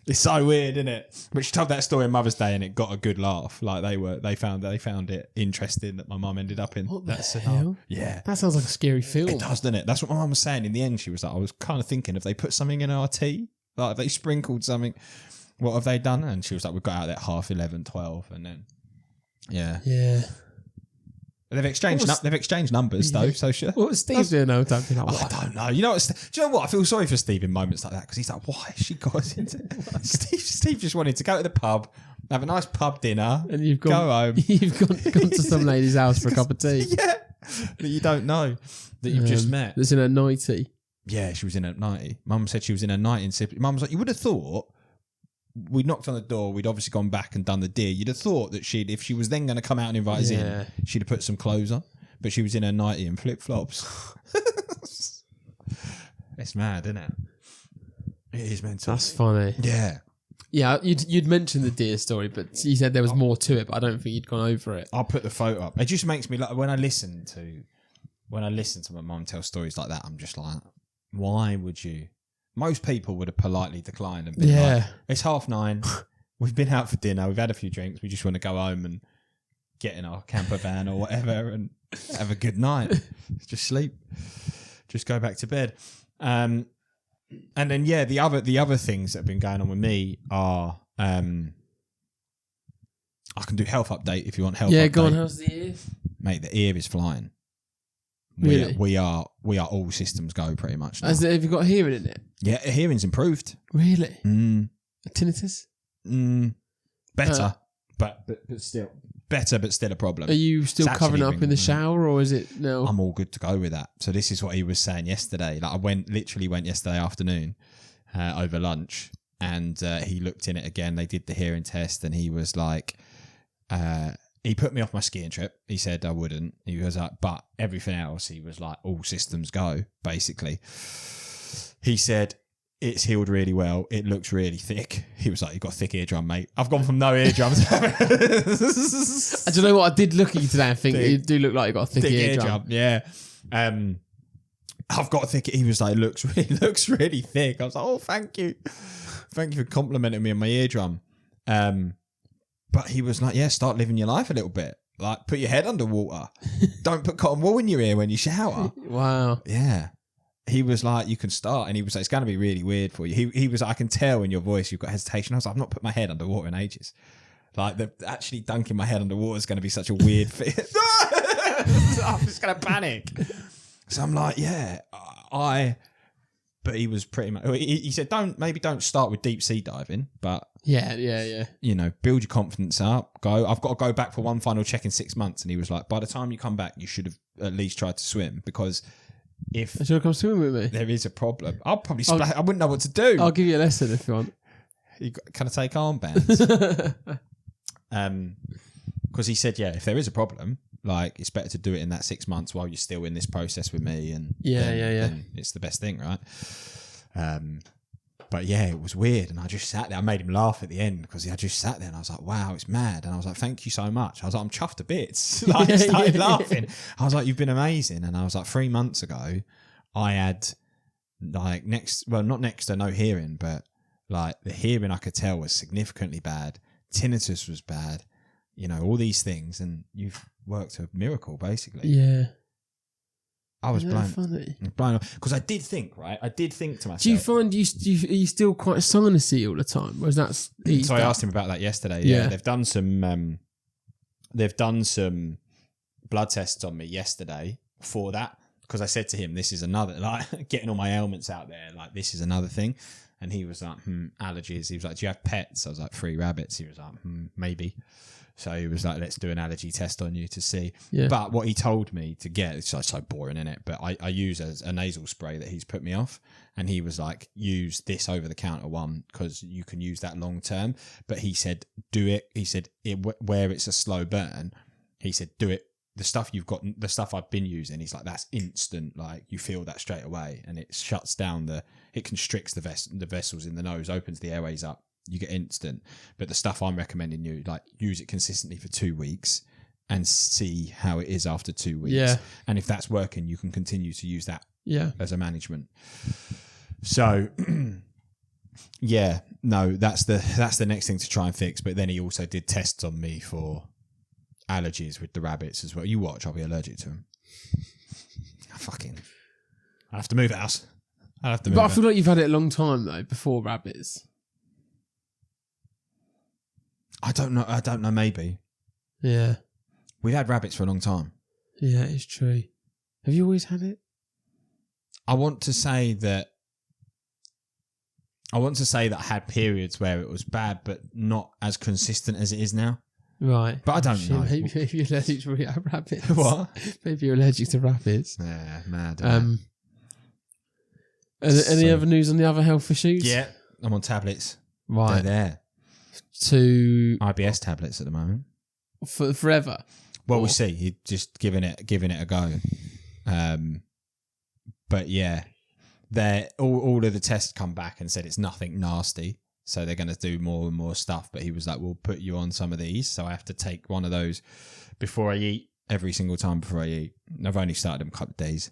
It's so weird, isn't it? But she told that story on Mother's Day and it got a good laugh. Like they found it interesting that my mum ended up in that scenario. Hell? Yeah. That sounds like a scary film. It does, doesn't it? That's what my mum was saying. In the end, she was like, I was kind of thinking if they put something in our tea, like if they sprinkled something, what have they done? And she was like, we got out at 11:30, 12, and then yeah. They've exchanged numbers though. So sure. What was Steve doing? I don't know. You know what? Do you know what? I feel sorry for Steve in moments like that because he's like, why has she got us into Steve just wanted to go to the pub, have a nice pub dinner, and you've go home. You've gone to some lady's house for a cup of tea. Yeah, that you don't know that you've just met. That's in a nightie. Yeah, she was in a nightie. Mum said she was in a nightie. Mum was like, you would have thought. We knocked on the door. We'd obviously gone back and done the deer. You'd have thought that if she was then going to come out and invite us in, she'd have put some clothes on. But she was in her nightie and flip flops. It's mad, isn't it? It is mental. That's funny. Yeah. Yeah, you'd mentioned the deer story, but you said there was more to it. But I don't think you'd gone over it. I'll put the photo up. It just makes me like when I listen to my mum tell stories like that. I'm just like, why would you? Most people would have politely declined and been like, it's 9:30. We've been out for dinner. We've had a few drinks. We just want to go home and get in our camper van or whatever and have a good night. Just sleep. Just go back to bed. And then, the other things that have been going on with me are, I can do health update if you want health update. Yeah, go on. How's the ear? Mate, the ear is flying. Really? We are all systems go pretty much now. Have you got hearing in it? Yeah, hearing's improved. Really? Tinnitus? Better, but still better, but still a problem. Are you still covering up in the shower, or is it no? I'm all good to go with that. So this is what he was saying yesterday. Like I went yesterday afternoon over lunch, and he looked in it again. They did the hearing test, and he was like. He put me off my skiing trip. He said I wouldn't. He was like, but everything else, he was like, all systems go, basically. He said, it's healed really well. It looks really thick. He was like, you've got a thick eardrum, mate. I've gone from no eardrums. I don't know what I did look at you today and think you do look like you've got a thick eardrum. Yeah. I've got a thick. He was like, it looks really thick. I was like, oh, thank you. Thank you for complimenting me on my eardrum. But he was like, yeah, start living your life a little bit. Like, put your head underwater. Don't put cotton wool in your ear when you shower. Wow. Yeah. He was like, you can start. And he was like, it's going to be really weird for you. He was like, I can tell in your voice you've got hesitation. I was like, I've not put my head underwater in ages. Like, actually dunking my head underwater is going to be such a weird thing. I'm just going to panic. So I'm like, yeah, But he was pretty much. He said, don't start with deep sea diving, but yeah. You know, build your confidence up. Go. I've got to go back for one final check in 6 months, and he was like, by the time you come back, you should have at least tried to swim because if you come swim with me, there is a problem. I'll probably splash. I wouldn't know what to do. I'll give you a lesson if you want. Can I take armbands? Because he said, yeah, if there is a problem. Like, it's better to do it in that 6 months while you're still in this process with me. And then it's the best thing, right? But yeah, it was weird, and I just sat there. I made him laugh at the end because I just sat there, and I was like, "Wow, it's mad!" And I was like, "Thank you so much." I was like, "I'm chuffed to bits." Like, I started laughing. I was like, "You've been amazing." And I was like, 3 months ago, I had like not next to no hearing, but like the hearing I could tell was significantly bad. Tinnitus was bad. You know, all these things, and you've worked a miracle, basically. Yeah. I was blown. Funny. Blown because I did think to myself. Do you find are you still quite sinusy all the time? Or is that So I asked him about that yesterday. Yeah, they've done some blood tests on me yesterday for that, because I said to him, "This is another, like, getting all my ailments out there. Like, this is another thing." And he was like, "Allergies." He was like, "Do you have pets?" I was like, 3 rabbits. He was like, "Maybe." So he was like, "Let's do an allergy test on you to see." Yeah. But what he told me to get, it's so boring, innit? But I use a nasal spray that he's put me off. And he was like, use this over-the-counter one because you can use that long-term. But he said, do it. He said, where it's a slow burn, he said, do it. The stuff you've got, the stuff I've been using, he's like, that's instant. Like, you feel that straight away. And it shuts down it constricts the vessels in the nose, opens the airways up. You get instant. But the stuff I'm recommending you, like, use it consistently for 2 weeks and see how it is after 2 weeks. Yeah. And if that's working, you can continue to use that as a management. So yeah, no, that's the next thing to try and fix. But then he also did tests on me for allergies with the rabbits as well. You watch, I'll be allergic to them. I have to move house. I feel like you've had it a long time though, before rabbits. I don't know, maybe. Yeah. We've had rabbits for a long time. Yeah, it's true. Have you always had it? I want to say that I had periods where it was bad, but not as consistent as it is now. Right. But I don't know. Maybe you're allergic to rabbits. What? Maybe you're allergic to rabbits. Yeah, mad. Any other news on the other health issues? Yeah, I'm on tablets. Right. They're there. To IBS tablets at the moment. Forever. Well, we'll see. You're just giving it a go. But yeah, all of the tests come back and said it's nothing nasty. So they're going to do more and more stuff. But he was like, we'll put you on some of these. So I have to take one of those before I eat, every single time before I eat. I've only started them a couple of days.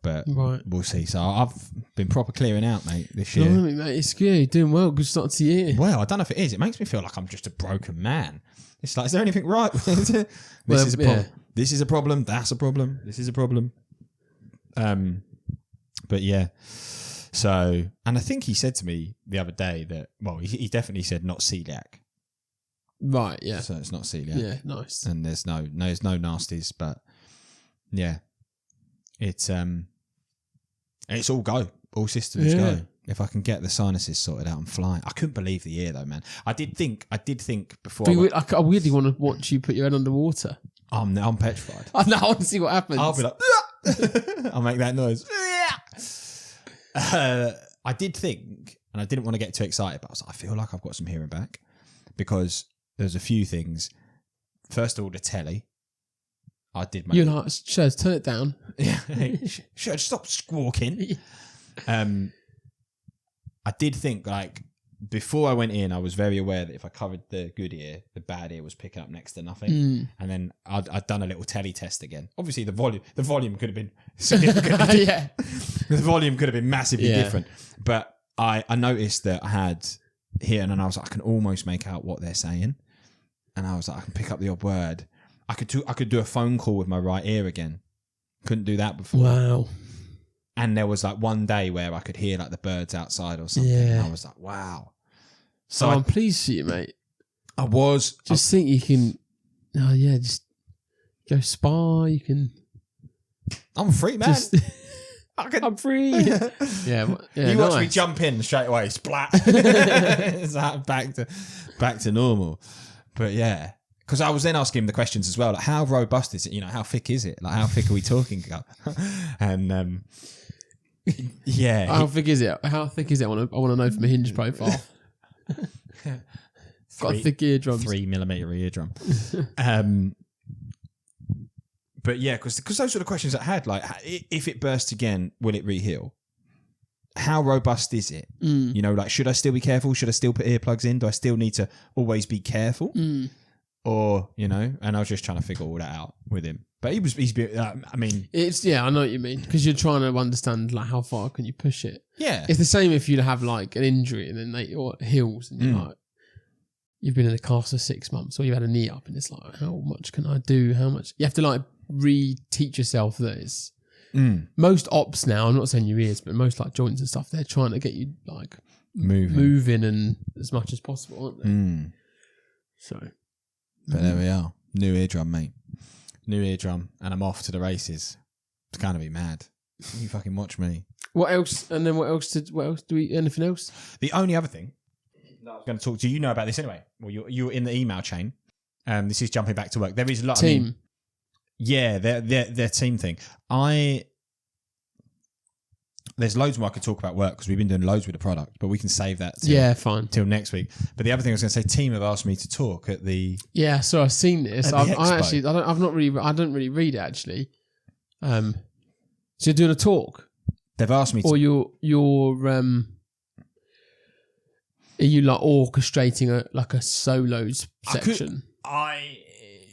But we'll see. So I've been proper clearing out, mate, this year. Blimey, mate, it's good. You're doing well. Good start to the year. Well, I don't know if it is. It makes me feel like I'm just a broken man. It's like, is there anything right with it? This is a problem. This is a problem. That's a problem. This is a problem. But yeah. So, and I think he said to me the other day that, well, he definitely said not celiac. Right, yeah. So it's not celiac. Yeah, nice. And there's no nasties, but yeah. It's all go. All systems go. If I can get the sinuses sorted out, I'm flying. I couldn't believe the year though, man. I did think before. I weirdly want to watch you put your head underwater. I'm petrified. I know. I want to see what happens. I'll be like, I'll make that noise. I did think, and I didn't want to get too excited, but I was like, I feel like I've got some hearing back because there's a few things. First of all, the telly. I did. You're like, Shaz, turn it down. Yeah, Shaz, stop squawking. I did think, like, before I went in, I was very aware that if I covered the good ear, the bad ear was picking up next to nothing. And then I'd done a little telly test again. Obviously, the volume could have been significantly yeah. The volume could have been massively different. But I noticed that I had here, and I was like, I can almost make out what they're saying. And I was like, I can pick up the odd word. I could do a phone call with my right ear again. Couldn't do that before. Wow. And there was like one day where I could hear like the birds outside or something. Yeah. And I was like, wow. So I'm pleased for you, mate. I was. Just think you can. Oh yeah, just go spa. You can. I'm a free man. I'm free. yeah. You watch me jump in straight away. Splat. It's like back to normal. But yeah. Because I was then asking him the questions as well, like how robust is it? You know, how thick is it? Like how thick are we talking? And yeah, how thick is it? How thick is it? I want to know from a Hinge profile. Got thick eardrums. 3 millimeter eardrum. But yeah, because those were the questions I had. Like, if it bursts again, will it re-heal? how robust is it? You know, like, should I still be careful? Should I still put earplugs in? Do I still need to always be careful? Or, you know, and I was just trying to figure all that out with him. But I mean, I know what you mean, because you're trying to understand like how far can you push it. Yeah, it's the same if you'd have like an injury and then or heals and you're like, you've been in a cast for 6 months, or you've had a knee up, and it's like, how much can I do? How much you have to like re-teach yourself that it's most ops now. I'm not saying your ears, but most like joints and stuff, they're trying to get you like moving and as much as possible, aren't they? So, but there we are. New eardrum, mate. New eardrum, and I'm off to the races. It's going to be mad. You fucking watch me. What else? And then what else do we? Anything else? The only other thing that I was going to talk to you know about this anyway. Well, you're in the email chain. This is jumping back to work. There is a lot. Team. I mean, yeah, their team thing. There's loads more I could talk about work because we've been doing loads with the product, but we can save that till next week. But the other thing I was going to say, team have asked me to talk at the so I've seen this. I don't really read it actually. So you're doing a talk. They've asked me to, or are you like orchestrating a solos section?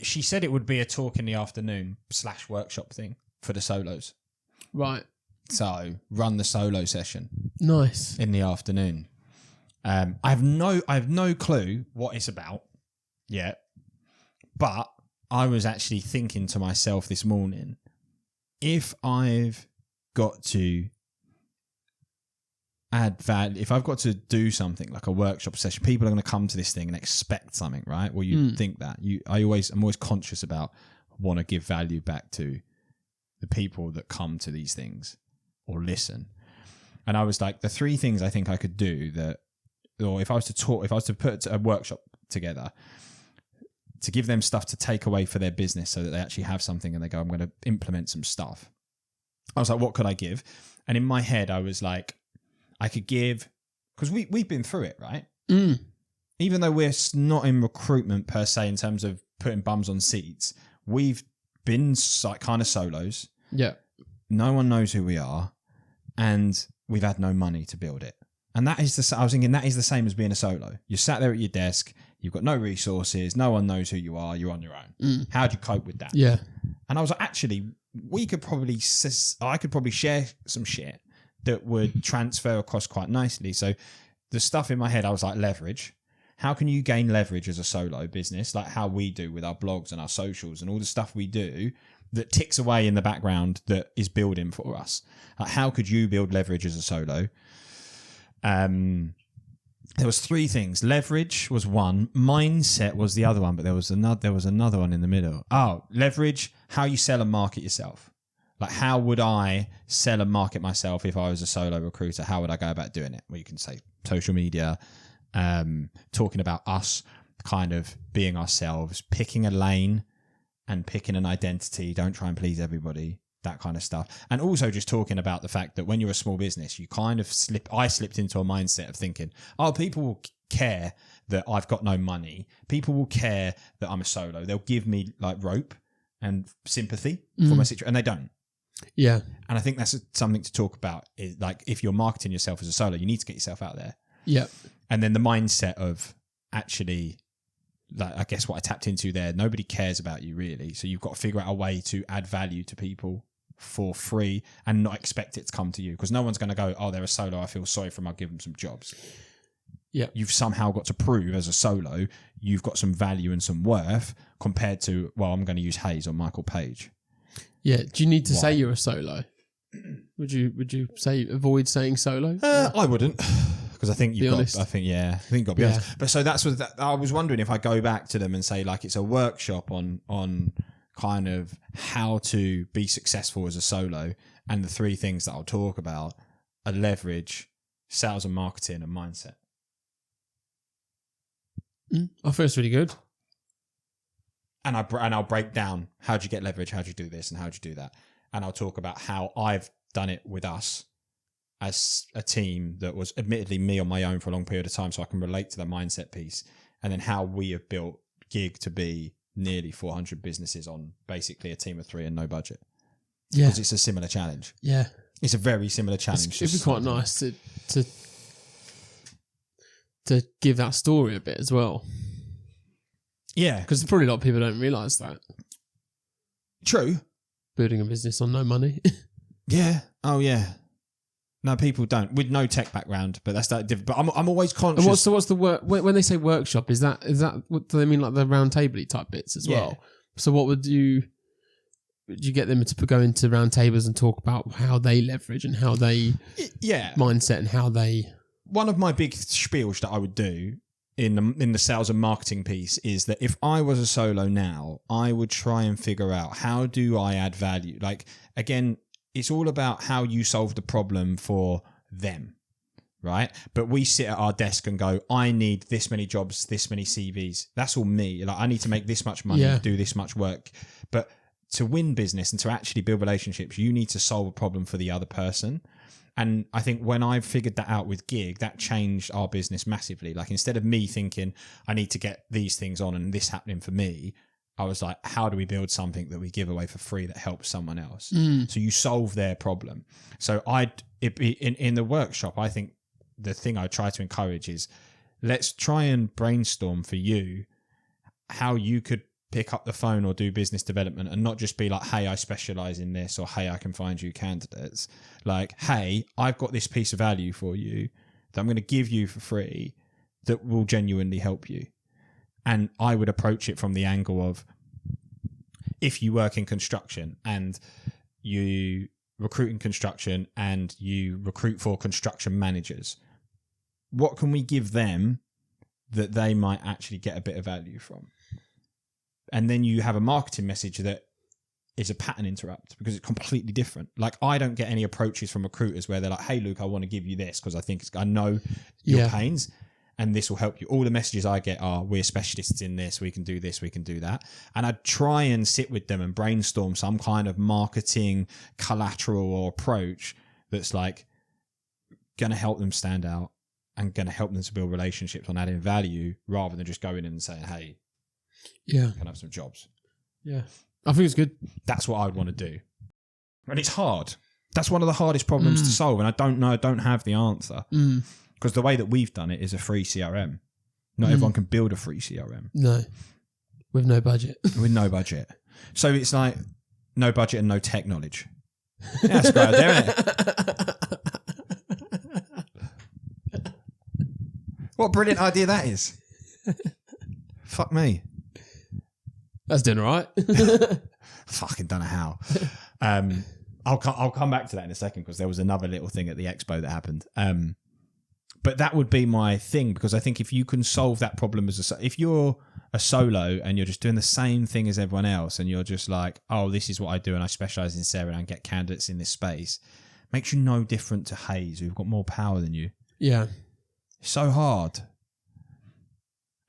She said it would be a talk in the afternoon / workshop thing for the solos. Right. So run the solo session. Nice. In the afternoon. I have no clue what it's about yet. But I was actually thinking to myself this morning, if I've got to add value, if I've got to do something like a workshop session, people are going to come to this thing and expect something, right? Well, you think that. I'm always conscious about want to give value back to the people that come to these things or listen. And I was like, the 3 things I think I could do or if I was to put a workshop together to give them stuff to take away for their business so that they actually have something and they go, I'm going to implement some stuff. I was like, what could I give? And in my head, I was like, I could give, because we've been through it, right? Even though we're not in recruitment per se in terms of putting bums on seats, we've been kind of solos. Yeah. No one knows who we are, and we've had no money to build it. And I was thinking that is the same as being a solo. You're sat there at your desk, you've got no resources, no one knows who you are, you're on your own. How do you cope with that? Yeah. And I was like, actually, I could probably share some shit that would transfer across quite nicely. So the stuff in my head, I was like, leverage. How can you gain leverage as a solo business? Like how we do with our blogs and our socials and all the stuff we do that ticks away in the background that is building for us. Like how could you build leverage as a solo? There was 3 things. Leverage was one. Mindset was the other one, but there was another one in the middle. Oh, leverage, how you sell and market yourself. Like how would I sell and market myself if I was a solo recruiter? How would I go about doing it? Well, you can say social media, talking about us, kind of being ourselves, picking a lane and picking an identity. Don't try and please everybody. That kind of stuff. And also just talking about the fact that when you're a small business, you kind of I slipped into a mindset of thinking, oh, people will care that I've got no money. People will care that I'm a solo. They'll give me like rope and sympathy for my situation. And they don't. Yeah. And I think that's something to talk about is like, if you're marketing yourself as a solo, you need to get yourself out there. Yeah. And then the mindset of actually, like, I guess what I tapped into there, nobody cares about you really. So you've got to figure out a way to add value to people for free and not expect it to come to you, because no one's going to go, oh, they're a solo, I feel sorry for them, I'll give them some jobs. Yeah. You've somehow got to prove as a solo you've got some value and some worth compared to, well, I'm going to use Hayes or Michael Page. Yeah. Do you need to say you're a solo? Would you say avoid saying solo? I wouldn't, because I think you've got. I think you've got to be honest. But so that's what I was wondering if I go back to them and say like it's a workshop on kind of how to be successful as a solo, and the 3 things that I'll talk about are leverage, sales and marketing, and mindset. I feel it's really good. And I'll break down how do you get leverage, how do you do this, and how do you do that. And I'll talk about how I've done it with us as a team that was admittedly me on my own for a long period of time, so I can relate to the mindset piece, and then how we have built Giig to be nearly 400 businesses on basically a team of 3 and no budget. Yeah. Because it's a similar challenge. Yeah. It's a very similar challenge. It'd be quite nice to give that story a bit as well. Yeah. Because probably a lot of people don't realise that. True. Building a business on no money. Yeah. Oh, yeah. No, people don't. With no tech background, but that's that different. But I'm always conscious. And what's the work when they say workshop? Is that what do they mean, like the round table type bits as well? So what would you get them to go into round tables and talk about how they leverage and how they mindset and how they. One of my big spiels that I would do in the sales and marketing piece is that if I was a solo now, I would try and figure out how do I add value. Like again, it's all about how you solve the problem for them, right? But we sit at our desk and go, I need this many jobs, this many CVs. That's all me. Like I need to make this much money, do this much work. But to win business and to actually build relationships, you need to solve a problem for the other person. And I think when I figured that out with Giig, that changed our business massively. Like instead of me thinking I need to get these things on and this happening for me, I was like, how do we build something that we give away for free that helps someone else? So you solve their problem. So in the workshop, I think the thing I try to encourage is let's try and brainstorm for you how you could pick up the phone or do business development and not just be like, hey, I specialize in this, or hey, I can find you candidates. Like, hey, I've got this piece of value for you that I'm going to give you for free that will genuinely help you. And I would approach it from the angle of, if you work in construction and you recruit in construction and you recruit for construction managers, what can we give them that they might actually get a bit of value from? And then you have a marketing message that is a pattern interrupt because it's completely different. Like I don't get any approaches from recruiters where they're like, hey, Luke, I want to give you this because I know your pains and this will help you. All the messages I get are, we're specialists in this, we can do this, we can do that. And I try and sit with them and brainstorm some kind of marketing collateral or approach that's like going to help them stand out and going to help them to build relationships on adding value rather than just going in and saying, hey, can I have some jobs? Yeah. I think it's good. That's what I would want to do. And it's hard. That's one of the hardest problems to solve. And I don't have the answer. Because the way that we've done it is a free CRM. Not everyone can build a free CRM. No. With no budget. With no budget. So it's like no budget and no tech knowledge. Yeah, that's great there, isn't it? What a brilliant idea that is. Fuck me. That's doing all right. Fucking don't know how. I'll come back to that in a second because there was another little thing at the expo that happened. But that would be my thing, because I think if you can solve that problem if you're a solo and you're just doing the same thing as everyone else and you're just like, oh, this is what I do and I specialize in Sarah and get candidates in this space, makes you no different to Hayes, who've got more power than you. Yeah. It's so hard.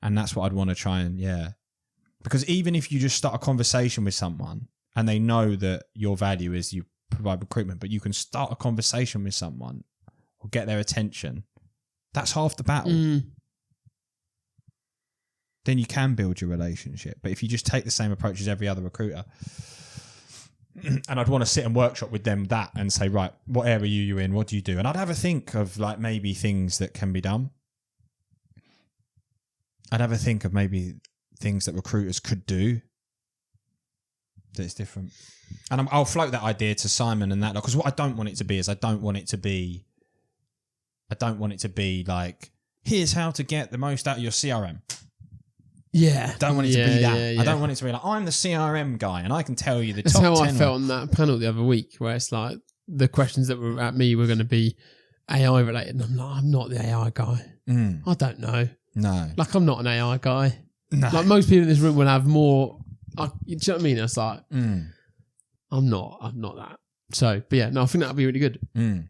And that's what I'd want to try and, because even if you just start a conversation with someone and they know that your value is you provide recruitment, but you can start a conversation with someone or get their attention, that's half the battle. Then you can build your relationship. But if you just take the same approach as every other recruiter, and I'd want to sit and workshop with them that and say, right, what area are you in? What do you do? And I'd have a think of like maybe things that can be done. I'd have a think of maybe things that recruiters could do that's different. And I'll float that idea to Simon and that, because what I don't want it to be is I don't want it to be like, here's how to get the most out of your CRM. Yeah. I don't want it to be that. I don't want it to be like, I'm the CRM guy and I can tell you the top 10. That's how I felt on that panel the other week, where it's like the questions that were at me were going to be AI related. And I'm like, I'm not the AI guy. I don't know. No. Like, I'm not an AI guy. No. Like, most people in this room will have more. Do you know what I mean? It's like, I'm not that. So, but yeah, no, I think that would be really good. I think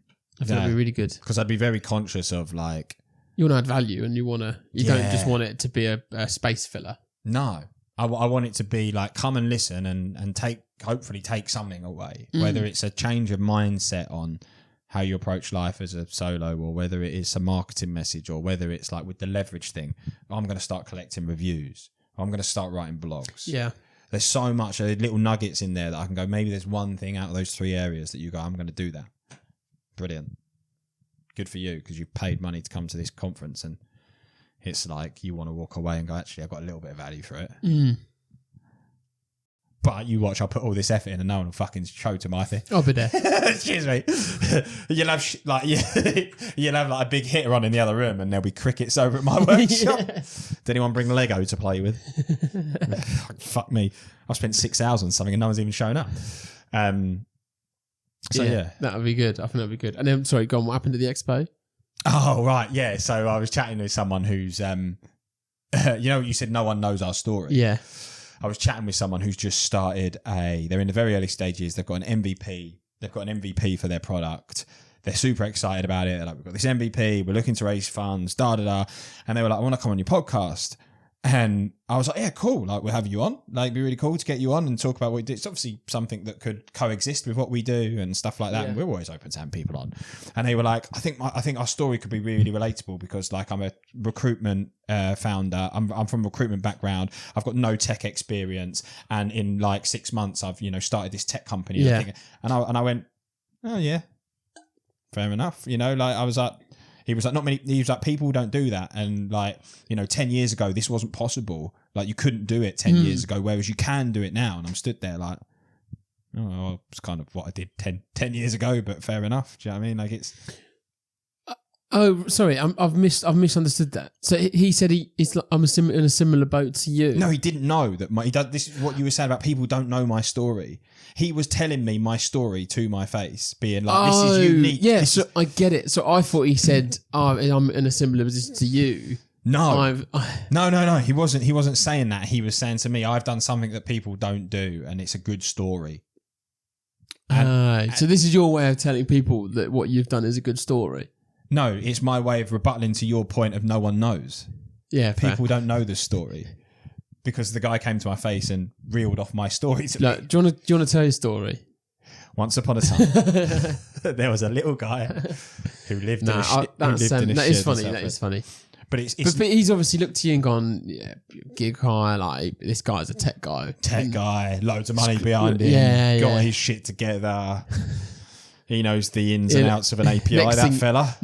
that'd be really good. Because I'd be very conscious of like, you want to add value and you don't just want it to be a space filler. No. I want it to be like, come and listen and hopefully take something away. Whether it's a change of mindset on how you approach life as a solo, or whether it is a marketing message, or whether it's like with the leverage thing, I'm going to start collecting reviews. I'm going to start writing blogs. Yeah. There's so much little nuggets in there that I can go, maybe there's one thing out of those 3 areas that you go, I'm going to do that. Brilliant. Good for you, because you've paid money to come to this conference, and it's like you want to walk away and go, actually, I've got a little bit of value for it. But you watch, I'll put all this effort in and no one will fucking show to my thing. I'll be there. Excuse me. You'll have you'll have like a big hitter on in the other room, and there'll be crickets over at my workshop. Did anyone bring Lego to play with? Fuck me. I've spent 6 hours on something and no one's even shown up. So yeah. That would be good. I think that would be good. And then, sorry, go on, what happened at the expo? Oh, right. Yeah. So I was chatting with someone who's, you said no one knows our story. Yeah. I was chatting with someone who's just started they're in the very early stages. They've got an MVP. They've got an MVP for their product. They're super excited about it. They're like, we've got this MVP. We're looking to raise funds, da-da-da. And they were like, I want to come on your podcast. And I was like, yeah, cool. Like, we'll have you on. Like, it'd be really cool to get you on and talk about what we do. It's obviously something that could coexist with what we do and stuff like that. Yeah. And we're always open to having people on. And they were like, I think our story could be really relatable because, like, I'm a recruitment founder. I'm from a recruitment background. I've got no tech experience. And in like 6 months, I've, started this tech company. Yeah. And I went, oh yeah, fair enough. Like, I was like, he was like, not many, he was like, people don't do that. And like, 10 years ago, this wasn't possible. Like, you couldn't do it 10 years ago, whereas you can do it now. And I'm stood there like, oh, well, it's kind of what I did 10 years ago, but fair enough. Do you know what I mean? Like, it's... Oh, sorry, I've misunderstood that. So he said he's like, I'm in a similar boat to you. No, he didn't know that. He does. This is what you were saying about people don't know my story. He was telling me my story to my face, being like, "This is unique." Yeah, so I get it. So I thought he said, "Oh, I'm in a similar position to you." No, no. He wasn't saying that. He was saying to me, "I've done something that people don't do, and it's a good story." So this is your way of telling people that what you've done is a good story. No, it's my way of rebuttaling to your point of no one knows. Yeah, people don't know the story because the guy came to my face and reeled off my story to me. Do you want to tell your story? Once upon a time, there was a little guy who lived in a shit. That is funny. That is funny. But it's but he's obviously looked to you and gone, yeah, gig high. Like, this guy's a tech guy. Guy, loads of money behind him. Got his shit together. He knows the ins and outs of an API, fella.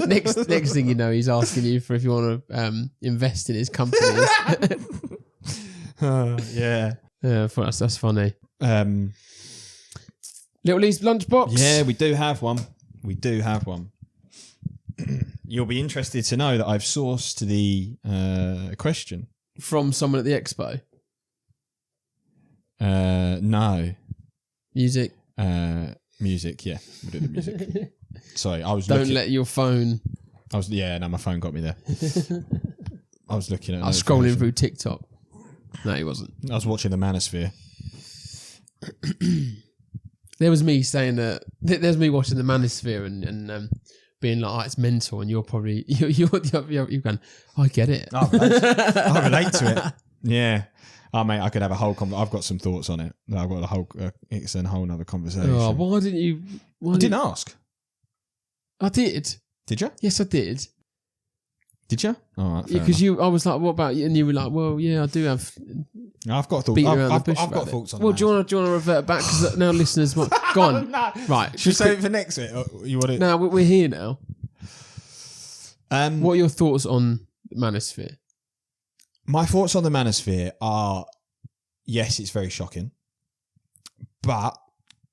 next thing you know, he's asking you for if you want to invest in his company. Yeah. Yeah, I thought that's funny. Little Lee's Lunchbox? Yeah, we do have one. You'll be interested to know that I've sourced the question. From someone at the expo? No. Music? Music, yeah. We'll do the music. Sorry, I was Don't let your phone... my phone got me there. I was looking at... I was scrolling through TikTok. No, he wasn't. I was watching the Manosphere. There was me saying that... There's me watching the Manosphere and being like, oh, it's mental, and you're probably... You're going, I get it. I relate to it. Yeah. Oh, mate, I could have a whole... I've got some thoughts on it. I've got a whole... it's a whole nother conversation. Oh, why didn't you... I didn't ask. I did. Did you? Yes, I did. Did you? All right, because I was like, what about you? And you were like, well, yeah, I do have... I've got thoughts. I've got thoughts on that. Well, do you want to revert back? Because now listeners... Go on. No. Right. Should we save it for next week? You want it? No, we're here now. What are your thoughts on Manosphere? My thoughts on the Manosphere are, yes, it's very shocking, but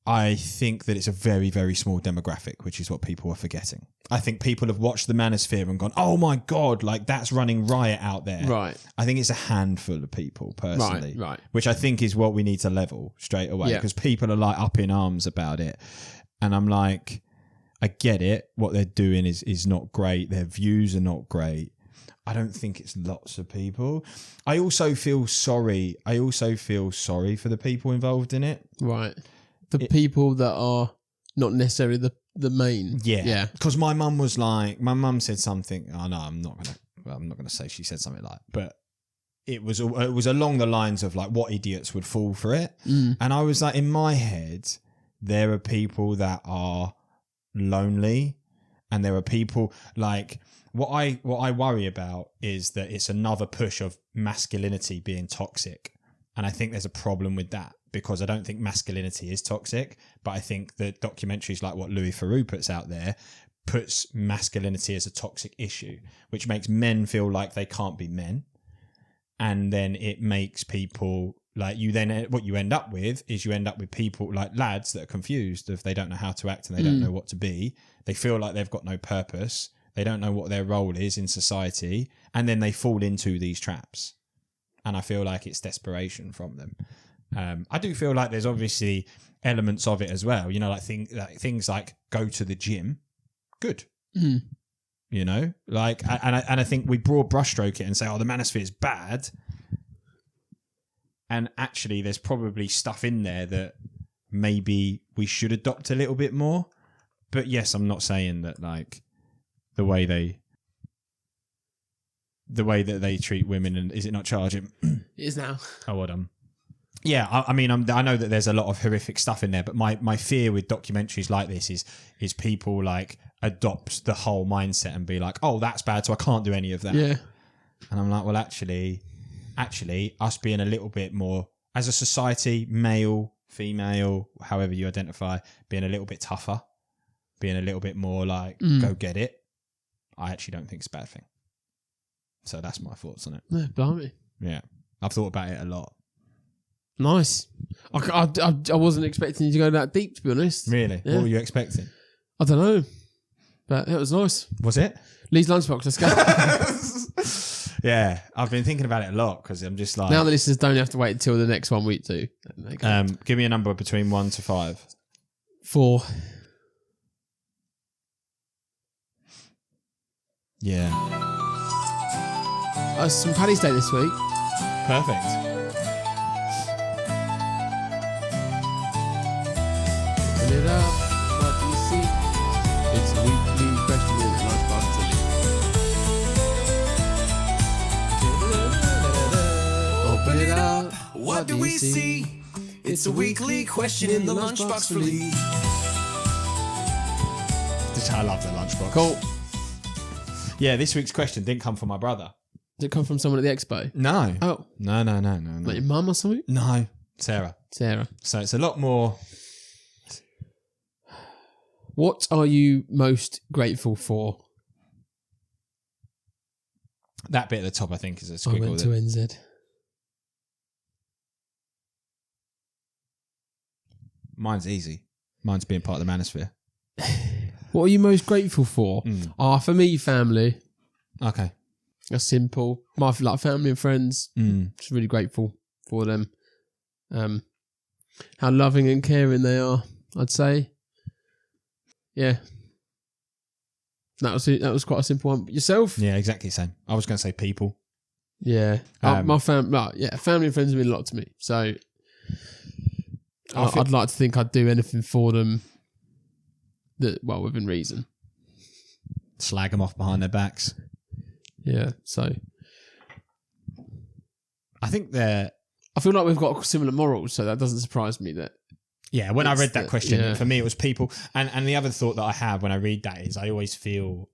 I think that it's a very, very small demographic, which is what people are forgetting. I think people have watched the Manosphere and gone, oh my God, like that's running riot out there. Right. I think it's a handful of people, personally. Right. Which I think is what we need to level straight away, because people are like up in arms about it. And I'm like, I get it. What they're doing is not great. Their views are not great. I don't think it's lots of people. I also feel sorry. for the people involved in it. Right. The people that are not necessarily the main. Yeah. Because my mum said something. Oh no, I'm not gonna say she said something like, but it was along the lines of like, what idiots would fall for it? And I was like, in my head, there are people that are lonely, and there are people like. What I worry about is that it's another push of masculinity being toxic, And I think there's a problem with that because I don't think masculinity is toxic, but I think that documentaries like what Louis Theroux puts out there puts masculinity as a toxic issue, which makes men feel like they can't be men. And then it makes people like what you end up with is you end up with people like lads that are confused if they don't know how to act and they don't know what to be. They feel like they've got no purpose. They don't know what their role is in society. And then they fall into these traps. And I feel like it's desperation from them. I do feel like there's obviously elements of it as well. You know, like things like go to the gym. Good. You know, like, and I think we broad brushstroke it and say, oh, the Manosphere is bad. And actually, there's probably stuff in there that maybe we should adopt a little bit more. But yes, I'm not saying that like the way that they treat women, and is it not charging? It is now. Oh, well done. Yeah, I mean, I know that there's a lot of horrific stuff in there, but my fear with documentaries like this is people like adopt the whole mindset and be like, oh, that's bad, so I can't do any of that. Yeah. And I'm like, well, actually, us being a little bit more, as a society, male, female, however you identify, being a little bit tougher, being a little bit more like, go get it, I actually don't think it's a bad thing. So that's my thoughts on it. Yeah, blimey. Yeah. I've thought about it a lot. Nice. I wasn't expecting you to go that deep, to be honest. Really? Yeah. What were you expecting? I don't know. But it was nice. Was it? Lee's Lunchbox, let's go. Yeah. I've been thinking about it a lot because I'm just like... Now the listeners don't have to wait until the next one week too. Give me a number between 1 to 5. 4. Yeah. Some Paddy's Day this week. Perfect. Open it up. What do you see? It's a weekly question in the Lunchbox. Open it up. What do we see? It's a weekly question in the Lunchbox for Lee. I love the Lunchbox. Cool. Yeah, this week's question didn't come from my brother. Did it come from someone at the expo? No. Oh. No. Like your mum or something? No. Sarah. So it's a lot more... What are you most grateful for? That bit at the top, I think, is a I squiggle. went to NZ. Mine's easy. Mine's being part of the Manosphere. What are you most grateful for? For me, family. Okay. That's simple. My family and friends. Just really grateful for them. How loving and caring they are, I'd say. Yeah. That was quite a simple one. Yourself? Yeah, exactly the same. I was going to say people. Yeah. My family and friends mean a lot to me. So I'd like to think I'd do anything for them within reason. Slag them off behind their backs. Yeah, so I think I feel like we've got similar morals, so that doesn't surprise me that. Yeah, when I read that question, for me it was people. And the other thought that I have when I read that is I always feel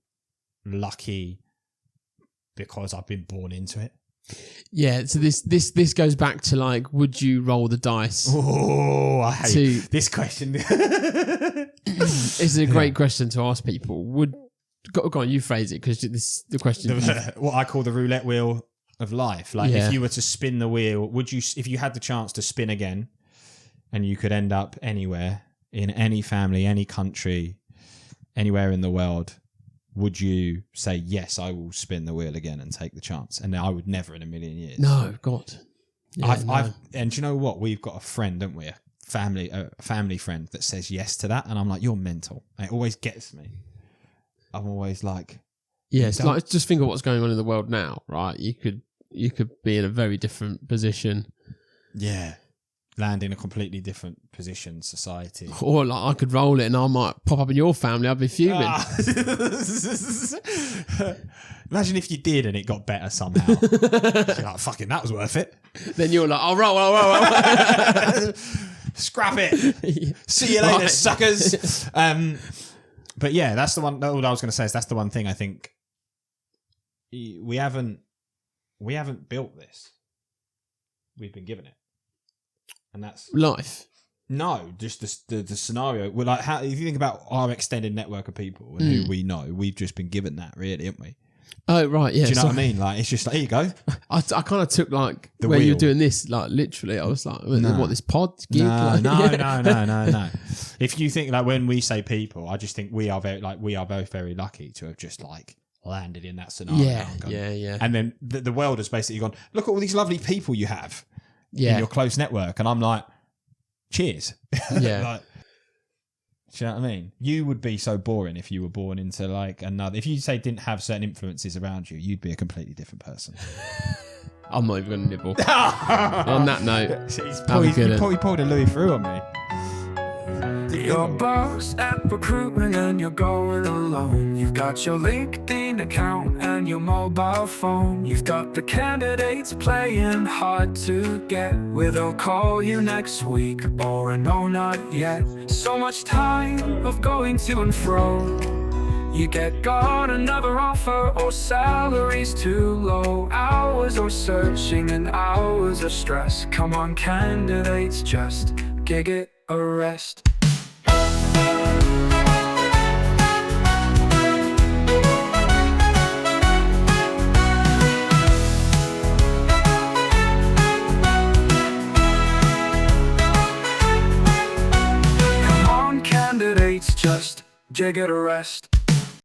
lucky because I've been born into it. Yeah, so this goes back to like, would you roll the dice? Oh, I hate this question. It's a great question to ask people. Go on, you phrase it because the question. What I call the roulette wheel of life. Like if you were to spin the wheel, would you? If you had the chance to spin again, and you could end up anywhere in any family, any country, anywhere in the world, would you say yes? I will spin the wheel again and take the chance. And I would never in a million years. No, God. Yeah, and do you know what? We've got a friend, don't we? A family friend that says yes to that, and I'm like, you're mental. And it always gets me. I'm always like, yes, like just think of what's going on in the world now, right? You could be in a very different position. Yeah, land in a completely different position, society. Or like I could roll it and I might pop up in your family. I'd be fuming. Imagine if you did and it got better somehow. You're like, fucking, that was worth it. Then you're like, I'll roll. Scrap it. See you later, suckers. But yeah, that's the one. All I was going to say is that's the one thing I think we haven't built this. We've been given it. And that's life. no, just the scenario. Well, like how if you think about our extended network of people and who we know, we've just been given that, really, haven't we? Oh right, yeah. Do you know what I mean? Like it's just like, here you go. I kind of took like The where you were wheel. doing this, like literally. I was like, what this pod gig? No, like, no. If you think like when we say people, I just think we are both very lucky to have just like landed in that scenario. Yeah, and gone- yeah. And then the world has basically gone, look at all these lovely people you have in Yeah, your close network, and I'm like, cheers. yeah. Like, do you know what I mean? You would be so boring if you were born into like another. If you say didn't have certain influences around you, you'd be a completely different person. I'm not even going to nibble. On that note, He's good. pulled a Louis through on me. Your boss at recruitment and you're going alone. You've got your LinkedIn account and your mobile phone. You've got the candidates playing hard to get. Will they'll call you next week or a no, not yet. So much time of going to and fro. You got another offer or salary's too low. Hours or searching and hours of stress. Come on candidates, just gig it a rest. Come on candidates, just jig it a rest.